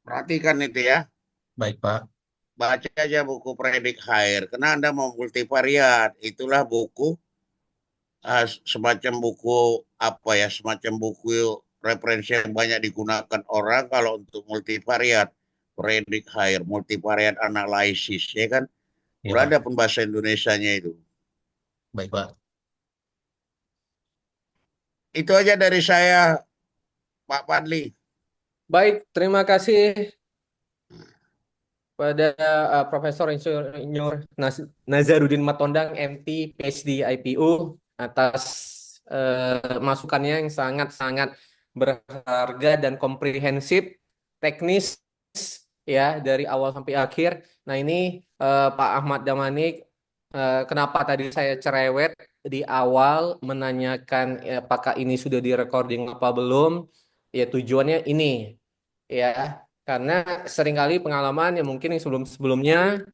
perhatikan itu ya. Baik Pak. Baca aja buku Predik Hair. Karena Anda mau multivariat. Itulah buku semacam buku apa ya, semacam buku referensi yang banyak digunakan orang kalau untuk multivariat, predict hire, multivariat analisis, ya kan? Ya Udah ada Pak. pun bahasa Indonesianya itu. Baik Pak. Itu aja dari saya, Pak Padli. Baik, terima kasih pada Profesor Insinyur Nazarudin Matondang, MT, PhD, IPU atas masukannya yang sangat-sangat berharga dan komprehensif, teknis ya dari awal sampai akhir. Nah ini Pak Ahmad Damanik, kenapa tadi saya cerewet di awal menanyakan apakah ini sudah direcording apa belum? Ya tujuannya ini ya karena seringkali pengalaman yang mungkin yang sebelum-sebelumnya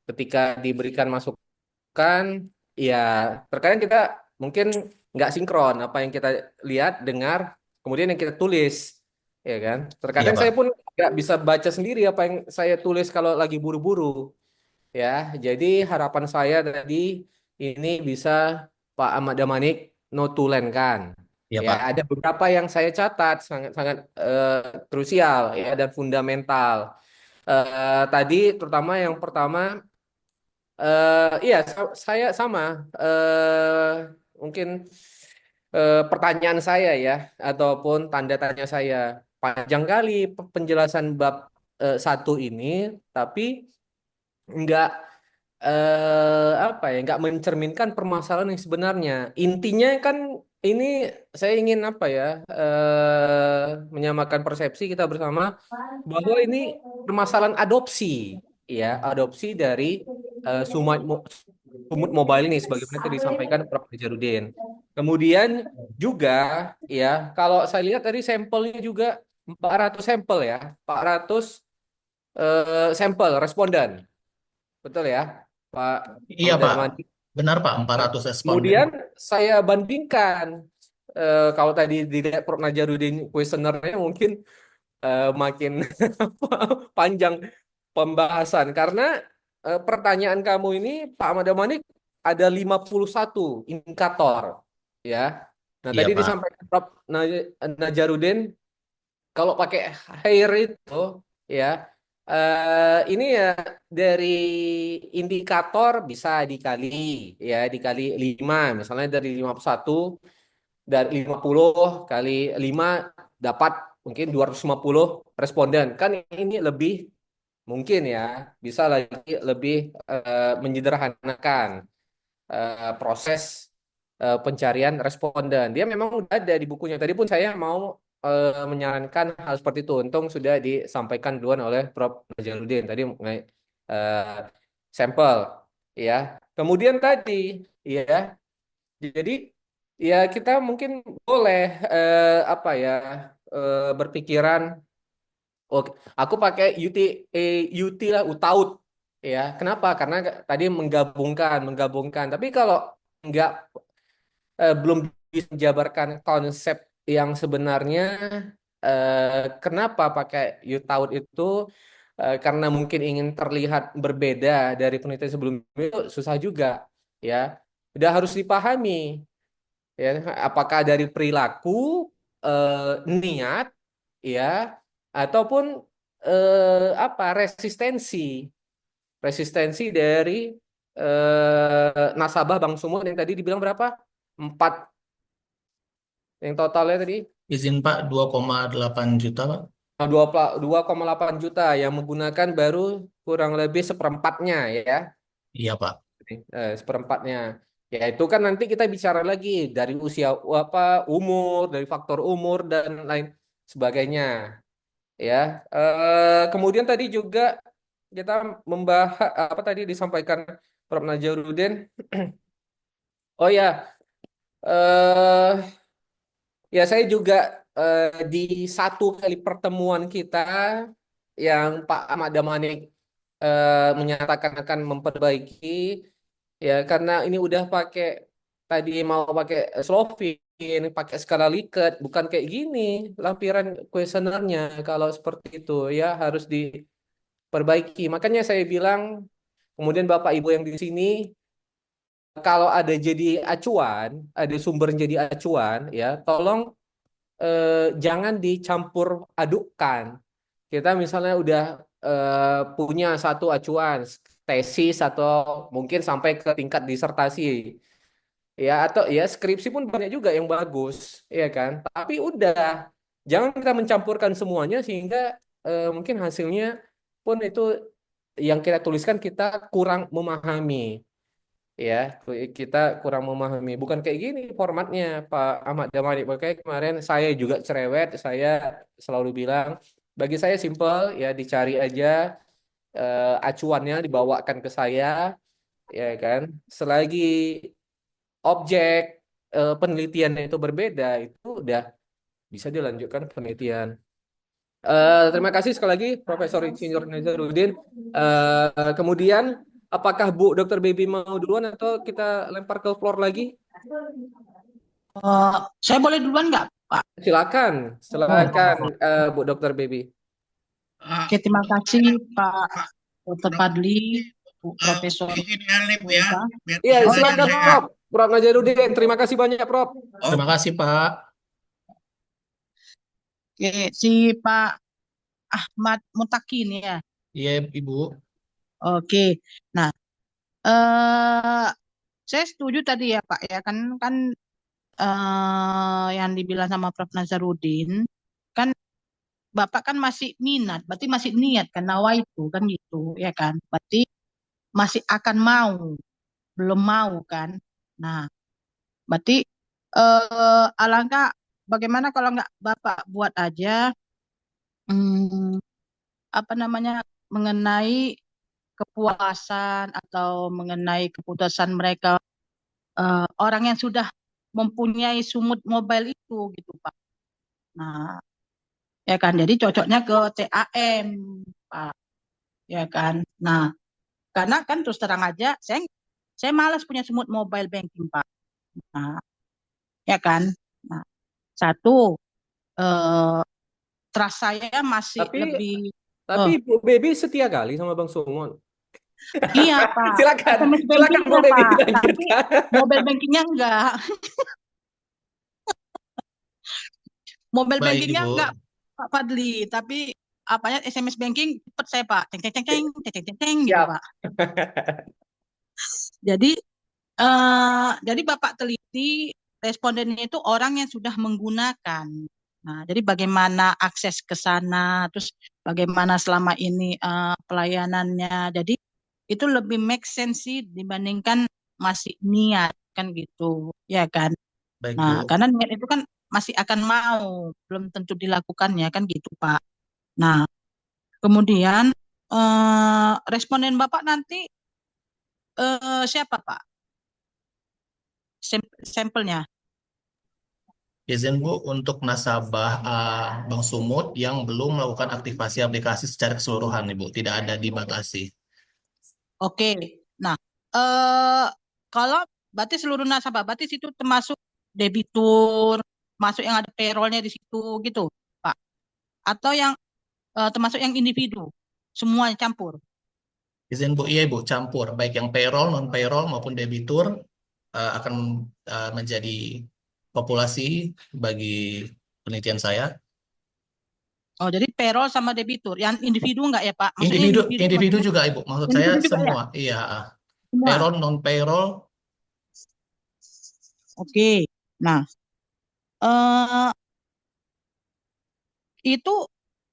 ketika diberikan masukan, ya terkadang kita mungkin nggak sinkron apa yang kita lihat, dengar, kemudian yang kita tulis, ya kan? Iya Terkadang saya Pak. pun nggak bisa baca sendiri apa yang saya tulis kalau lagi buru-buru, ya. Jadi harapan saya tadi ini bisa Pak Ahmad Damanik notulenkan. Iya Ya, Pak. ada beberapa yang saya catat sangat-sangat krusial ya dan fundamental. Tadi terutama yang pertama, iya saya sama, mungkin pertanyaan saya ya ataupun tanda tanya saya panjang kali penjelasan bab 1 ini, tapi nggak apa ya, nggak mencerminkan permasalahan yang sebenarnya. Intinya kan ini saya ingin apa ya, menyamakan persepsi kita bersama bahwa ini permasalahan adopsi, ya adopsi dari Sumut Mobile ini sebagaimana tadi disampaikan Prof. Najarudin. Kemudian juga ya kalau saya lihat tadi sampelnya juga 400 sampel ya, 400 sampel responden. Betul ya, Pak Iya Ahmad Pak. Dharmadi. Benar Pak, Nah, 400 responden. kemudian saya bandingkan, kalau tadi dilihat Prof. Najarudin kuesionernya mungkin makin panjang pembahasan karena pertanyaan kamu ini Pak Ahmad Dharmadi ada 51 indikator ya. Nah, Iya tadi Pak. disampaikan Prof. Najarudin kalau pakai hair itu ya, ini ya dari indikator bisa dikali, ya dikali 5, misalnya dari 51, dari 50 kali 5 dapat mungkin 250 responden, kan ini lebih mungkin ya bisa lagi lebih menyederhanakan proses pencarian responden. Dia memang udah ada di bukunya. Tadi pun saya mau menyarankan hal seperti itu. Untung sudah disampaikan duluan oleh Prof. Najarudin tadi mengenai eh, sampel, ya. Kemudian tadi, ya. Jadi ya kita mungkin boleh apa ya, berpikiran, oke, aku pakai UT lah, UTAUT, ya. Kenapa? Karena tadi menggabungkan. Tapi kalau nggak belum bisa menjabarkan konsep yang sebenarnya, kenapa pakai UTAUT itu, karena mungkin ingin terlihat berbeda dari penelitian sebelumnya, itu susah juga, ya. Udah harus dipahami, ya, apakah dari perilaku, niat, ya, ataupun apa resistensi dari nasabah Bank Sumut yang tadi dibilang berapa? 4 yang totalnya tadi. Izin Pak, 2,8 juta Pak. 2,8 juta yang menggunakan baru kurang lebih seperempatnya ya. Iya Pak. Seperempatnya. Ya itu kan nanti kita bicara lagi dari usia apa umur, dari faktor umur dan lain sebagainya ya. Kemudian tadi juga kita membahas apa tadi disampaikan Prof. Najaruddin. Oh ya, eh ya saya juga di satu kali pertemuan kita yang Pak Ahmad Damanik menyatakan akan memperbaiki ya karena ini udah pakai tadi mau pakai Slovin, pakai skala Likert, bukan kayak gini lampiran kuesionernya kalau seperti itu ya harus diperbaiki. Makanya saya bilang kemudian Bapak Ibu yang di sini kalau ada jadi acuan, ada sumber jadi acuan ya tolong jangan dicampur adukkan. Kita misalnya udah punya satu acuan tesis atau mungkin sampai ke tingkat disertasi ya atau ya skripsi pun banyak juga yang bagus ya kan tapi udah jangan kita mencampurkan semuanya sehingga mungkin hasilnya pun itu yang kita tuliskan kita kurang memahami ya kita kurang memahami bukan kayak gini formatnya Pak Ahmad Damani makanya kemarin saya juga cerewet saya selalu bilang bagi saya simple ya dicari aja acuannya dibawakan ke saya ya kan selagi objek penelitiannya itu berbeda itu udah bisa dilanjutkan penelitian. Terima kasih sekali lagi Profesor Insinyur Nazaruddin. Kemudian apakah Bu Dr. Baby mau duluan atau kita lempar ke floor lagi? Saya boleh duluan nggak, Pak? Silakan, silakan Bu Dr. Baby. Oke, terima kasih Pak Dr. Padli, Bu Profesor Izin ya, Lip ya. Musa. Iya, Oh, silakan izin saya. Prof. Prof Nazaruddin. Terima kasih banyak Prof. Terima kasih Pak. Oke, si Pak Ahmad Mutaki ini ya. Iya Ibu. Oke, nah saya setuju tadi ya Pak ya kan yang dibilang sama Prof Nazaruddin kan Bapak kan masih minat, berarti masih niat kan nawaitu kan gitu ya kan, berarti masih akan mau, belum mau kan. Nah, berarti alangkah bagaimana kalau nggak Bapak buat aja hmm, apa namanya mengenai kepuasan atau mengenai keputusan mereka orang yang sudah mempunyai sumut mobile itu gitu Pak. Nah, ya kan jadi cocoknya ke TAM Pak, ya kan. Nah, karena kan terus terang aja saya malas punya sumut mobile banking Pak. Nah, ya kan. Nah, satu eh, trust saya masih Tapi lebih tapi Bu Baby setia kali sama Bang Sumon. iya Pak. Silakan, SMS silakan Bu bankingnya Baby Pak, tapi dilanjutkan. mobile bankingnya enggak. Mobile Baik bankingnya Ibu. enggak Pak Fadli, tapi apanya SMS banking cepet saya Pak. Ceng ceng ceng ceng ceng ceng ceng gitu Siap. Pak. Jadi jadi Bapak teliti respondennya itu orang yang sudah menggunakan. Nah, jadi bagaimana akses ke sana, terus bagaimana selama ini pelayanannya. Jadi itu lebih make sense sih dibandingkan masih niat kan gitu, ya kan. Baik Nah, Bu. karena niat itu kan masih akan mau, belum tentu dilakukannya kan gitu, Pak. Nah, kemudian responden Bapak nanti siapa, Pak? Sampelnya. Izin Bu untuk nasabah Bank Sumut yang belum melakukan aktivasi aplikasi secara keseluruhan Ibu, tidak ada dibatasi. Oke. Nah, kalau berarti seluruh nasabah, berarti situ termasuk debitur, masuk yang ada payrollnya di situ gitu, Pak. Atau yang termasuk yang individu, semuanya campur. Izin Bu, iya Ibu, campur. Baik yang payroll, non-payroll maupun debitur akan menjadi populasi bagi penelitian saya. Oh, jadi payroll sama debitur. Yang individu enggak ya, Pak? Maksudnya Individu, individu, individu juga Ibu, maksud saya individu juga ya? semua. Iya. semua. Payroll, non payroll. Oke. Nah, eh, itu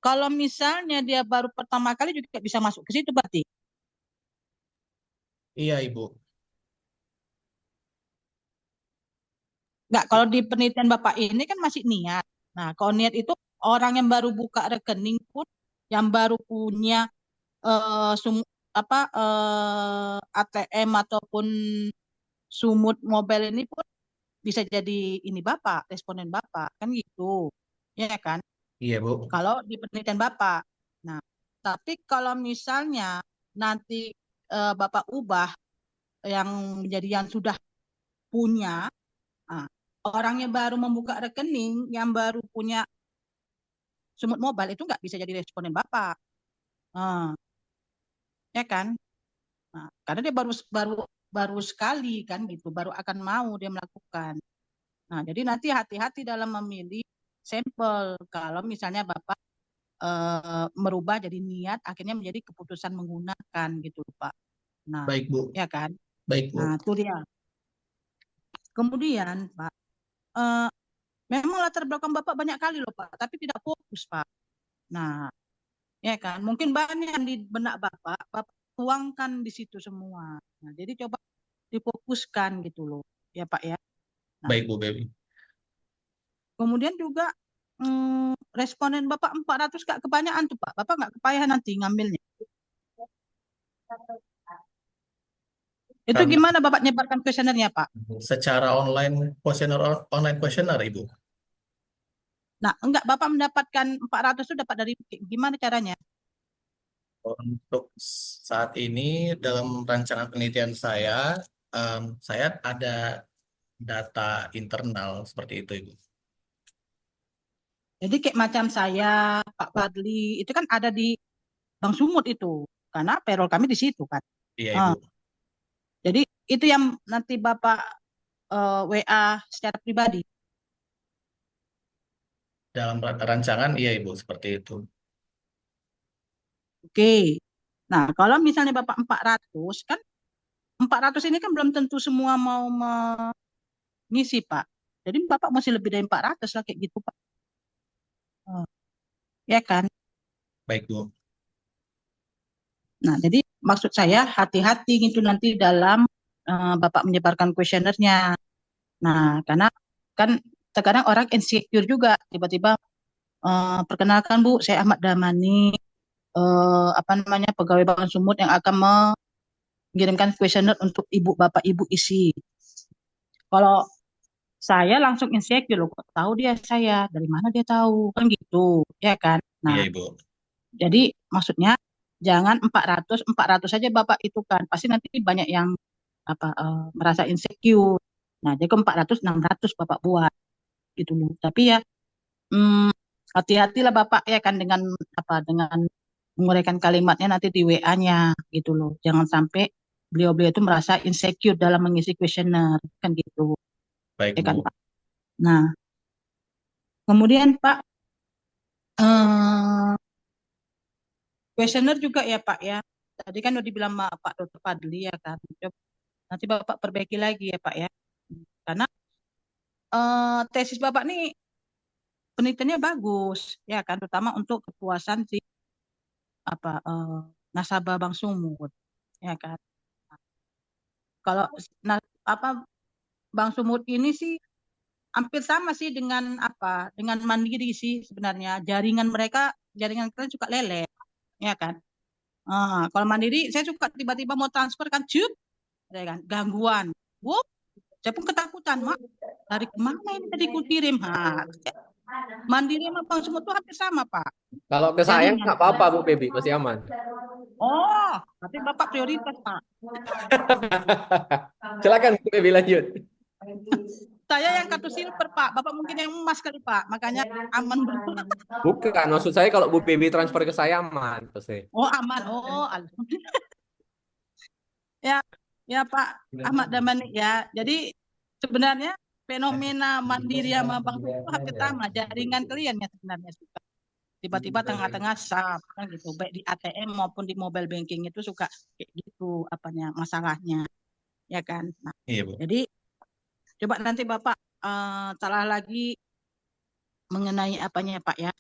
kalau misalnya dia baru pertama kali juga bisa masuk ke situ berarti. Iya, Ibu. Enggak, kalau di penelitian Bapak ini kan masih niat. Nah, kalau niat itu orang yang baru buka rekening pun, yang baru punya eh, sum, ATM ataupun sumut mobile ini pun bisa jadi ini Bapak, responden Bapak, kan gitu. Ya kan? Iya, Bu. Kalau di penelitian Bapak. Nah, tapi kalau misalnya nanti Bapak ubah yang menjadi yang sudah punya, nah, orang yang baru membuka rekening, yang baru punya sumut mobile itu nggak bisa jadi responden Bapak. Nah, ya kan? Nah, karena dia baru baru baru sekali kan gitu, baru akan mau dia melakukan. Nah, jadi nanti hati-hati dalam memilih sampel. Kalau misalnya Bapak merubah jadi niat, akhirnya menjadi keputusan menggunakan gitu, Pak. Nah, Baik, Bu. ya kan? Baik, Nah, Bu. itu dia. Kemudian, Pak, eh, memang latar belakang Bapak banyak kali loh, Pak, tapi tidak fokus, Pak. Nah, ya kan? Mungkin banyak yang di benak Bapak tuangkan di situ semua. Nah, jadi coba difokuskan gitu loh, ya Pak ya. Nah, Baik, Bu Baby. kemudian juga responden Bapak 400 Kak, kebanyakan tuh Pak. Bapak nggak kepayahan nanti ngambilnya. Itu Karena gimana Bapak nyebarkan kuesionernya Pak? secara online online questionnaire, Ibu. Nah, enggak Bapak mendapatkan 400 itu dapat dari gimana caranya? Untuk saat ini dalam rancangan penelitian saya ada data internal seperti itu, Ibu. Jadi kayak macam saya, Pak Fadli, itu kan ada di Bank Sumut itu. Karena payroll kami di situ kan. Iya, Ibu. Ah, jadi itu yang nanti Bapak WA secara pribadi. Dalam rancangan, iya, Ibu, seperti itu. Oke. Nah, kalau misalnya Bapak 400 kan 400 ini kan belum tentu semua mau mengisi, Pak. Jadi Bapak masih lebih dari 400 lah kayak gitu, Pak. Oh, ya kan? Baik, Bu. Nah, jadi maksud saya hati-hati gitu nanti dalam Bapak menyebarkan kuesionernya. Nah, karena kan terkadang orang insecure juga tiba-tiba perkenalkan Bu, saya Ahmad Damani, apa namanya pegawai Bank Sumut yang akan mengirimkan kuesioner untuk ibu bapak ibu isi. Kalau saya langsung insecure loh, kok tahu dia saya, dari mana dia tahu, kan gitu, ya kan? Iya, Nah, Ibu. jadi maksudnya jangan 400 saja Bapak itu kan, pasti nanti banyak yang merasa insecure. Nah, jadi ke 400 600 Bapak buat gitu loh. Tapi ya hmm, hati-hatilah Bapak ya kan dengan dengan menguraikan kalimatnya nanti di WA-nya gitu loh. Jangan sampai beliau-beliau itu merasa insecure dalam mengisi kuesioner kan gitu. Baik, Ya kan Bu. Pak. Nah, kemudian Pak eh kuesioner juga ya Pak ya. Tadi kan udah dibilang sama Pak Dr. Fadli ya kan. Coba nanti Bapak perbaiki lagi ya Pak ya. Karena tesis Bapak nih penelitiannya bagus ya kan, terutama untuk kepuasan si nasabah Bank Sumut ya kan. Kalau nah, Bank Sumut ini sih hampir sama sih dengan dengan Mandiri sih sebenarnya. Jaringan kalian suka lele ya kan. Kalau Mandiri saya suka tiba-tiba mau transfer kan cup ya kan gangguan. Wup, saya pun ketakutan, Mak. Dari kemana ini tadi ku kirim? Mandiri sama Bank Sumut tuh hampir sama, Pak. Kalau ke saya Jaringan. nggak apa-apa Bu Baby, masih aman. Oh, tapi Bapak prioritas, Pak. Silakan Bu Baby lanjut. Saya yang kartu silver, Pak. Bapak mungkin yang emas kali, Pak. Makanya aman berdua. Bukan, maksud saya kalau Bu Baby transfer ke saya aman pasti. Oh, aman. Oh, alhamdulillah. Ya, ya Pak Ahmad Damani ya. Jadi sebenarnya fenomena Mandiri sama Bank Sumut itu hampir sama. Jaringan kalian ya sebenarnya suka. tiba-tiba tengah-tengah sap kan gitu, baik di ATM maupun di mobile banking itu suka kayak gitu apanya masalahnya, ya kan. Nah, Iya, Bu. jadi coba nanti Bapak telah lagi mengenai apanya ya Pak ya,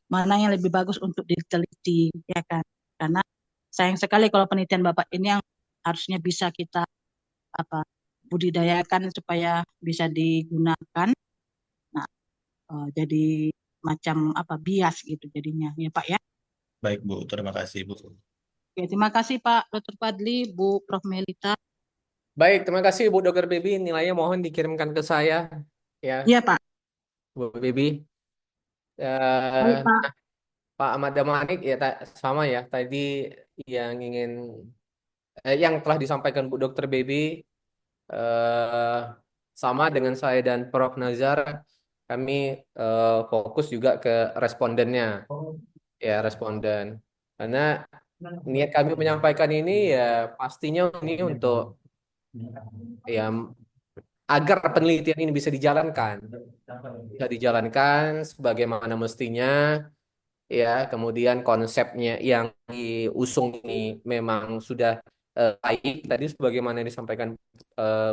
mana yang lebih bagus untuk diteliti, ya kan. Karena sayang sekali kalau penelitian Bapak ini yang harusnya bisa kita apa budidayakan supaya bisa digunakan. Nah, jadi macam apa bias gitu jadinya ya Pak ya. Baik, Bu. Terima kasih, Bu. Oke, terima kasih Pak Dr. Fadli, Bu Prof Melita. Baik, terima kasih Bu Dokter Baby. Nilainya mohon dikirimkan ke saya, ya, Iya Pak. Bu Baby. Baik Eh, Pak. Pak Ahmad Damanik ya sama ya tadi yang telah disampaikan Bu Dokter Baby eh, sama dengan saya dan Prof Nazar, kami fokus juga ke respondennya, ya responden. Karena niat kami menyampaikan ini ya pastinya ini untuk ya agar penelitian ini bisa dijalankan sebagaimana mestinya, ya. Kemudian konsepnya yang diusung ini memang sudah baik tadi sebagaimana yang disampaikan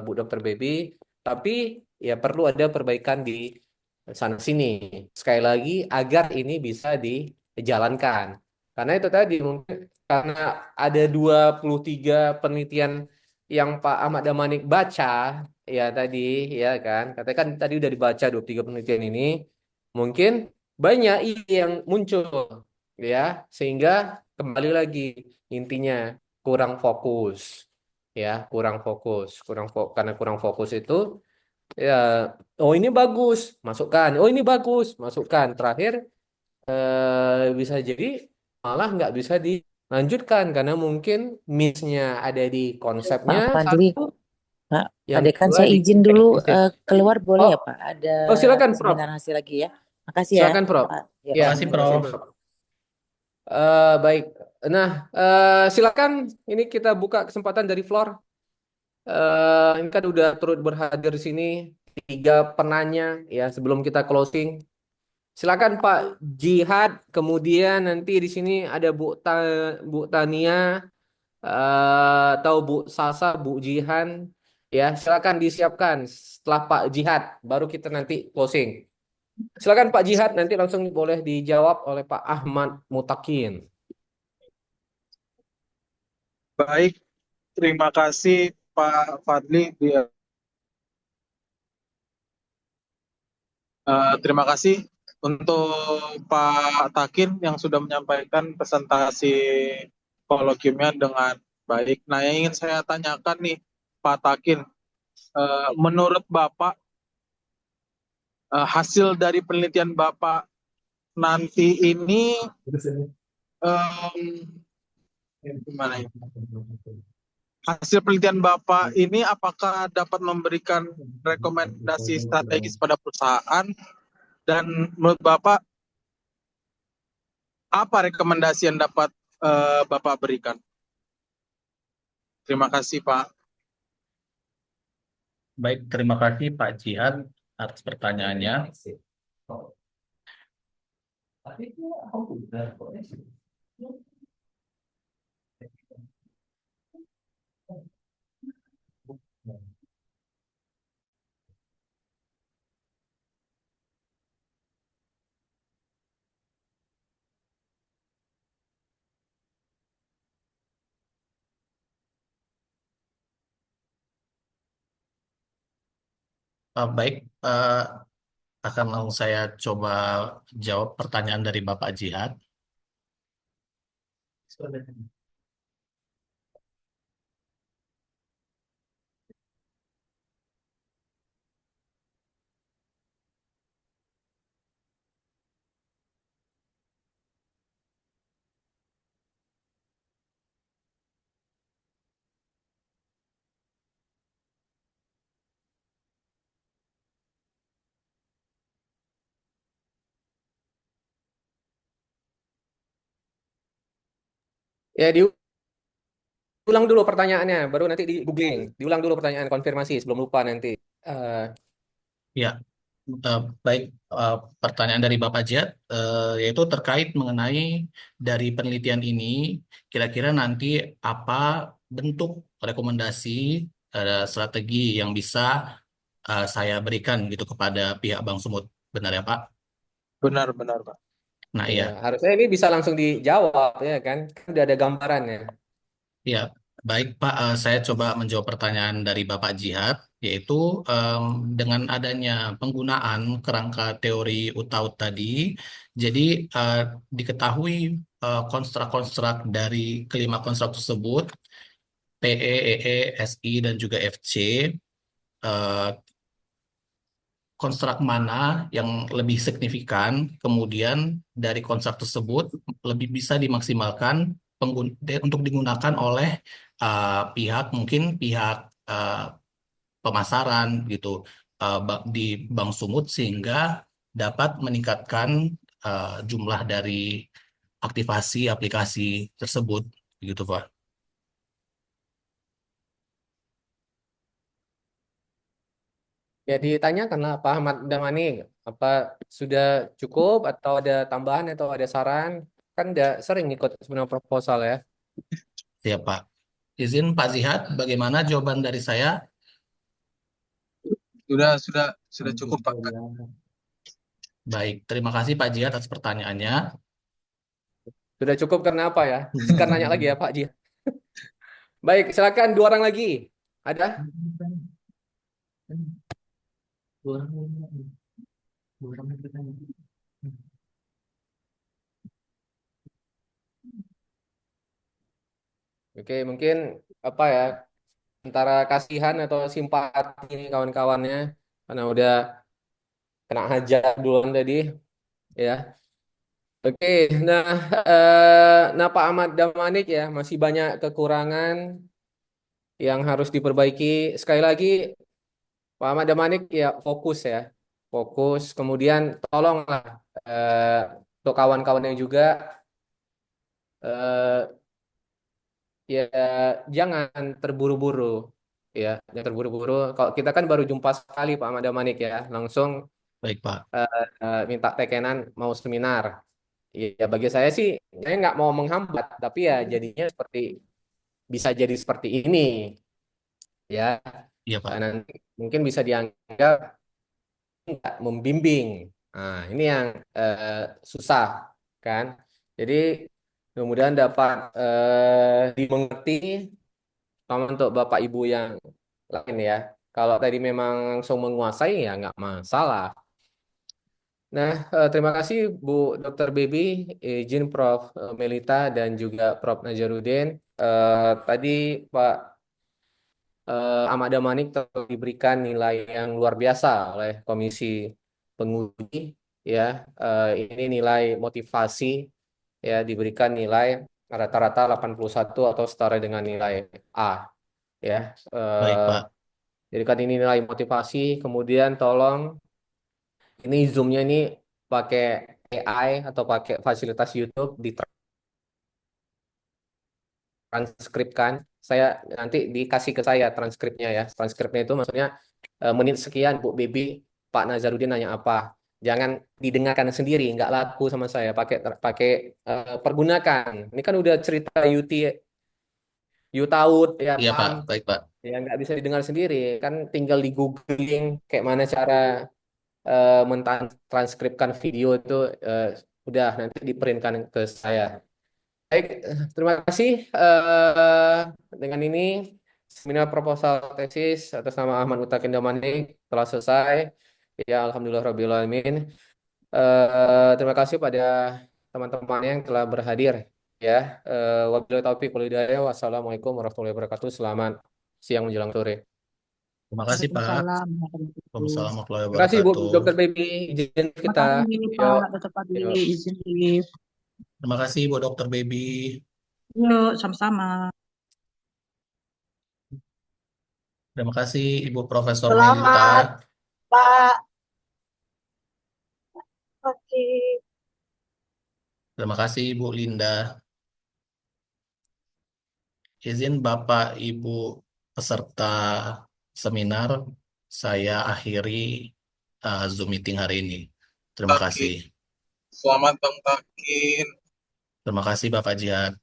Bu Dokter Baby, tapi ya perlu ada perbaikan di sana sini sekali lagi agar ini bisa dijalankan, karena itu tadi mungkin karena ada 23 penelitian yang Pak Ahmad Damanik baca ya tadi, ya kan, katakan tadi udah dibaca 23 penelitian ini, mungkin banyak ide yang muncul, ya, sehingga kembali lagi intinya kurang fokus, ya, karena kurang fokus itu ya, oh ini bagus masukkan, oh ini bagus masukkan, terakhir bisa jadi malah nggak bisa dilanjutkan karena mungkin miss-nya ada di konsepnya Pak Fadli, satu, Pak yang Padekan, kedua saya di izin dulu execution. keluar boleh Oh, ya Pak? Ada oh silakan Prof. seminar hasil lagi ya. Makasih ya Silakan Prof. Pak. Ya Ya, Pak. Makasih, terima kasih Prof. Prof. Baik. Nah, silakan ini kita buka kesempatan dari floor. Ini kan udah turut berhadir di sini tiga penanya ya sebelum kita closing. Silakan Pak Jihad, kemudian nanti di sini ada Bu Tania, atau Bu Sasa, Bu Jihan, ya silakan disiapkan. Setelah Pak Jihad, baru kita nanti closing. Silakan Pak Jihad, nanti langsung boleh dijawab oleh Pak Ahmad Mutakin. Baik, terima kasih Pak Fadli. Terima kasih untuk Pak Takin yang sudah menyampaikan presentasi kolokiumnya dengan baik. Nah, yang ingin saya tanyakan nih, Pak Takin, menurut Bapak, hasil dari penelitian Bapak nanti ini gimana ya? Hasil penelitian Bapak ini apakah dapat memberikan rekomendasi strategis pada perusahaan, dan menurut Bapak apa rekomendasi yang dapat Bapak berikan? Terima kasih Pak. Baik, terima kasih Pak Jihad atas pertanyaannya. Baik, akan langsung saya coba jawab pertanyaan dari Bapak Jihad. Ya, diulang dulu pertanyaannya, baru nanti di googling. Diulang dulu pertanyaan konfirmasi sebelum lupa nanti. Eh, Ya, Baik, pertanyaan dari Bapak Jat, yaitu terkait mengenai dari penelitian ini, kira-kira nanti apa bentuk rekomendasi strategi yang bisa saya berikan gitu kepada pihak Bank Sumut, benar ya Pak? Benar-benar, Pak. Nah Ya, iya. harusnya ini bisa langsung dijawab ya kan? Kan udah ada gambarannya. Ya, baik Pak. Saya coba menjawab pertanyaan dari Bapak Jihad, yaitu em, dengan adanya penggunaan kerangka teori UTAUT tadi, jadi eh, diketahui konstruk-konstruk dari kelima konstruk tersebut, PE, EE, SI, dan juga FC, eh, konstruk mana yang lebih signifikan, kemudian dari konstruk tersebut lebih bisa dimaksimalkan untuk digunakan oleh pihak mungkin pihak eh, pemasaran gitu di Bank Sumut sehingga dapat meningkatkan jumlah dari aktivasi aplikasi tersebut gitu Pak. Ya ditanya karena Pak Ahmad Damani apa sudah cukup atau ada tambahan atau ada saran? Kan udah sering ikut seminar proposal ya. Siap Pak. Izin Pak Zihat, bagaimana jawaban dari saya? Sudah cukup, Pak. Baik, terima kasih Pak Zihat atas pertanyaannya. Sudah cukup karena apa ya? Sekarang nanya lagi ya Pak Ji. Baik, silakan dua orang lagi. Ada? Oke, mungkin apa ya? Antara kasihan atau simpati ini kawan-kawannya karena udah kena hajar duluan tadi ya. Oke, nah Pak Ahmad Damanik ya masih banyak kekurangan yang harus diperbaiki. Sekali lagi Pak Ahmad Damanik ya fokus ya, fokus. Kemudian tolonglah eh, untuk kawan-kawannya juga eh, ya jangan terburu-buru ya, jangan terburu-buru. Kalau kita kan baru jumpa sekali Pak Ahmad Damanik ya, langsung Baik Pak. minta tekenan mau seminar. Ya bagi saya sih, saya nggak mau menghambat, tapi ya jadinya bisa jadi seperti ini, ya. Iya Pak. Nanti mungkin bisa dianggap nggak membimbing. Nah, ini yang susah, kan? Jadi kemudian dapat dimengerti sama untuk Bapak Ibu yang lain ya. Kalau tadi memang langsung menguasai ya nggak masalah. Nah, terima kasih Bu Dr. Baby, izin Prof. Melita dan juga Prof. Najarudin. Tadi Pak Ahmad Damanik telah diberikan nilai yang luar biasa oleh Komisi Penguji. Ya, ini nilai motivasi ya diberikan nilai rata-rata 81 atau setara dengan nilai A. Ya, Baik eh, Pak. jadi kan ini nilai motivasi. Kemudian tolong ini Zoom-nya ini pakai AI atau pakai fasilitas YouTube ditranskripkan. Saya nanti dikasih ke saya transkripnya ya. Transkripnya itu maksudnya menit sekian Bu Bibi, Pak Nazarudin nanya apa. Jangan didengarkan sendiri, nggak laku sama saya. Pakai pakai pergunakan. Ini kan udah cerita Yuti, Yutaud ya Iya Pak. Pam. Baik Pak. Ya nggak bisa didengar sendiri. Kan tinggal di googling kayak mana cara mentranskripsi video itu udah nanti diprintkan ke saya. Baik, terima kasih. Dengan ini seminar proposal tesis atas nama Ahmad Mutakin Damanik telah selesai. Ya, Alhamdulillah Rabbil Alamin. Terima kasih pada teman-teman yang telah berhadir. Ya, wabillahi taufiq wal hidayah. Wassalamualaikum warahmatullahi wabarakatuh. Selamat siang menjelang sore. Terima kasih Pak. Waalaikumsalam warahmatullahi Waalaikumsalam wabarakatuh. warahmatullahi Terima kasih Bu wabarakatuh. Dr. Baby. Izin Terima kita. kasih Yuk, Pak Dr. Fadli, yuk. izin live. Terima kasih Bu Dokter Baby. Yuk, sama-sama. Terima kasih Ibu Profesor Melita. Selamat, Pak. Oke. Terima kasih Ibu Linda. Izin Bapak Ibu peserta seminar, saya akhiri Zoom meeting hari ini. Terima Takin. kasih. Selamat Bang Takin. Terima kasih Bapak Jihad.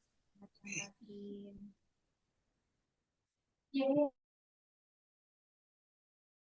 Yakin.